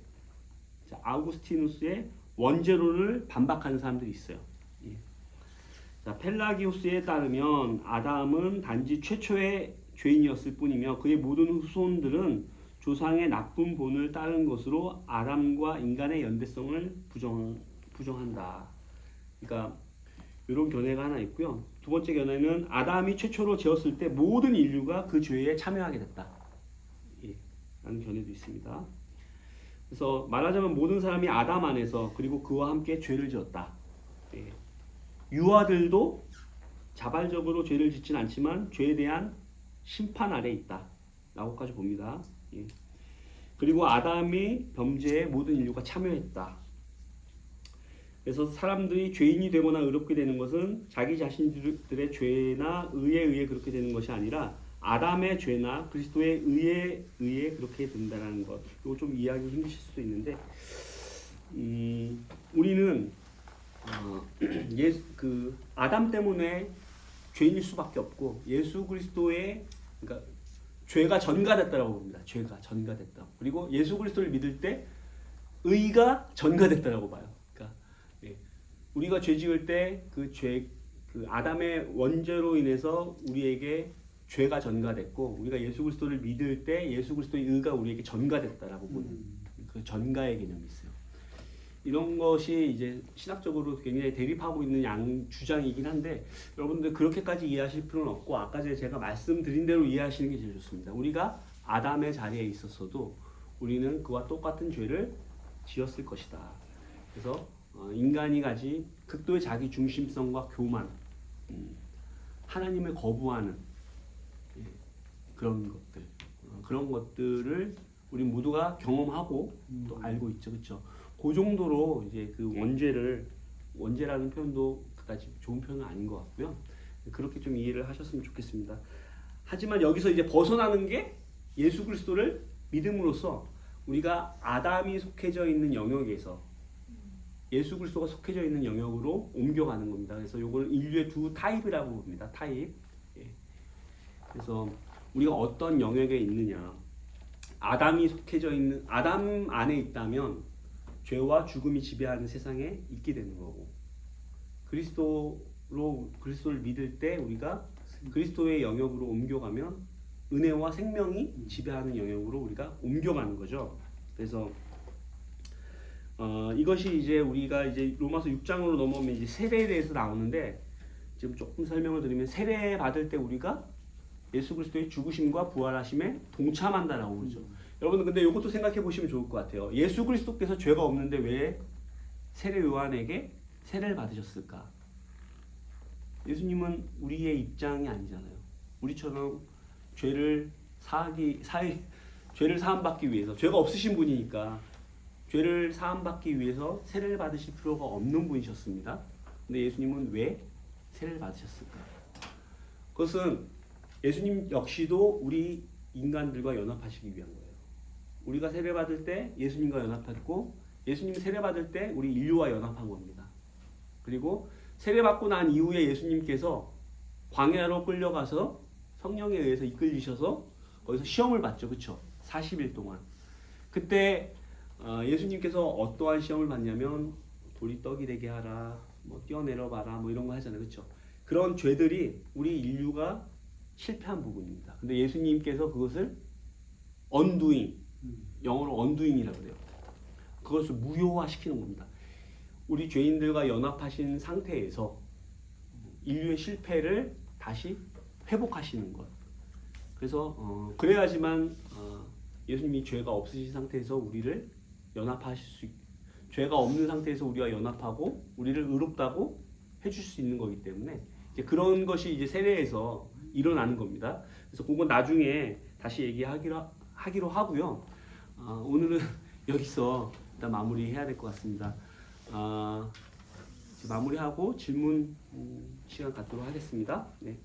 아우구스티누스의 원죄론을 반박하는 사람들이 있어요. 예. 자, 펠라기우스에 따르면 아담은 단지 최초의 죄인이었을 뿐이며 그의 모든 후손들은 조상의 나쁜 본을 따른 것으로 아담과 인간의 연대성을 부정한다. 그러니까 이런 견해가 하나 있고요. 두 번째 견해는 아담이 최초로 지었을 때 모든 인류가 그 죄에 참여하게 됐다. 예, 라는 견해도 있습니다. 그래서 말하자면 모든 사람이 아담 안에서 그리고 그와 함께 죄를 지었다. 예. 유아들도 자발적으로 죄를 짓진 않지만 죄에 대한 심판 아래 있다. 라고까지 봅니다. 예. 그리고 아담이 범죄에 모든 인류가 참여했다. 그래서 사람들이 죄인이 되거나 의롭게 되는 것은 자기 자신들의 죄나 의에 의해 그렇게 되는 것이 아니라 아담의 죄나 그리스도의 의에 의해 그렇게 된다는 것. 이거 좀 이해하기 힘드실 수도 있는데, 우리는 그 아담 때문에 죄인일 수밖에 없고 예수 그리스도의 그러니까 죄가 전가됐다라고 봅니다. 죄가 전가됐다. 그리고 예수 그리스도를 믿을 때 의가 전가됐다라고 봐요. 그러니까 우리가 죄 지을 때 그 아담의 원죄로 인해서 우리에게 죄가 전가됐고 우리가 예수 그리스도를 믿을 때 예수 그리스도의 의가 우리에게 전가됐다라고 보는 그 전가의 개념이 있어요. 이런 것이 이제 신학적으로 굉장히 대립하고 있는 주장이긴 한데 여러분들 그렇게까지 이해하실 필요는 없고 아까 제가 말씀드린 대로 이해하시는 게 제일 좋습니다. 우리가 아담의 자리에 있었어도 우리는 그와 똑같은 죄를 지었을 것이다. 그래서 인간이 가진 극도의 자기 중심성과 교만, 하나님을 거부하는 그런 것들, 그런 것들을 우리 모두가 경험하고 또 알고 있죠, 그렇죠? 그 정도로 이제 그 원죄라는 표현도 그다지 좋은 표현은 아닌 것 같고요. 그렇게 좀 이해를 하셨으면 좋겠습니다. 하지만 여기서 이제 벗어나는 게 예수 그리스도를 믿음으로써 우리가 아담이 속해져 있는 영역에서 예수 그리스도가 속해져 있는 영역으로 옮겨가는 겁니다. 그래서 요거는 인류의 두 타입이라고 봅니다. 타입. 예. 그래서 우리가 어떤 영역에 있느냐, 아담이 속해져 있는 아담 안에 있다면 죄와 죽음이 지배하는 세상에 있게 되는 거고 그리스도를 믿을 때 우리가 그리스도의 영역으로 옮겨가면 은혜와 생명이 지배하는 영역으로 우리가 옮겨가는 거죠. 그래서 이것이 이제 우리가 이제 로마서 6장으로 넘어오면 이제 세례에 대해서 나오는데 지금 조금 설명을 드리면 세례 받을 때 우리가 예수 그리스도의 죽으심과 부활하심에 동참한다라고 그러죠. 여러분들 근데 이것도 생각해 보시면 좋을 것 같아요. 예수 그리스도께서 죄가 없는데 왜 세례 요한에게 세례를 받으셨을까? 예수님은 우리의 입장이 아니잖아요. 우리처럼 죄를 사함받기 위해서 죄가 없으신 분이니까 죄를 사함받기 위해서 세례를 받으실 필요가 없는 분이셨습니다. 근데 예수님은 왜 세례를 받으셨을까? 그것은 예수님 역시도 우리 인간들과 연합하시기 위한 거예요. 우리가 세례받을 때 예수님과 연합했고 예수님이 세례받을 때 우리 인류와 연합한 겁니다. 그리고 세례받고 난 이후에 예수님께서 광야로 끌려가서 성령에 의해서 이끌리셔서 거기서 시험을 받죠. 그렇죠? 40일 동안. 그때 예수님께서 어떠한 시험을 받냐면 돌이 떡이 되게 하라, 뭐 뛰어내려 봐라, 뭐 이런 거 하잖아요. 그렇죠? 그런 죄들이 우리 인류가 실패한 부분입니다. 근데 예수님께서 그것을 undoing, 영어로 undoing이라고 해요. 그것을 무효화시키는 겁니다. 우리 죄인들과 연합하신 상태에서 인류의 실패를 다시 회복하시는 것. 그래서 그래야지만 예수님이 죄가 없으신 상태에서 우리를 연합하실 수 죄가 없는 상태에서 우리와 연합하고 우리를 의롭다고 해줄 수 있는 거기 때문에 이제 그런 것이 이제 세례에서 일어나는 겁니다. 그래서 그건 나중에 다시 하기로 하고요. 오늘은 여기서 일단 마무리해야 될 것 같습니다. 이제 마무리하고 질문 시간 갖도록 하겠습니다. 네.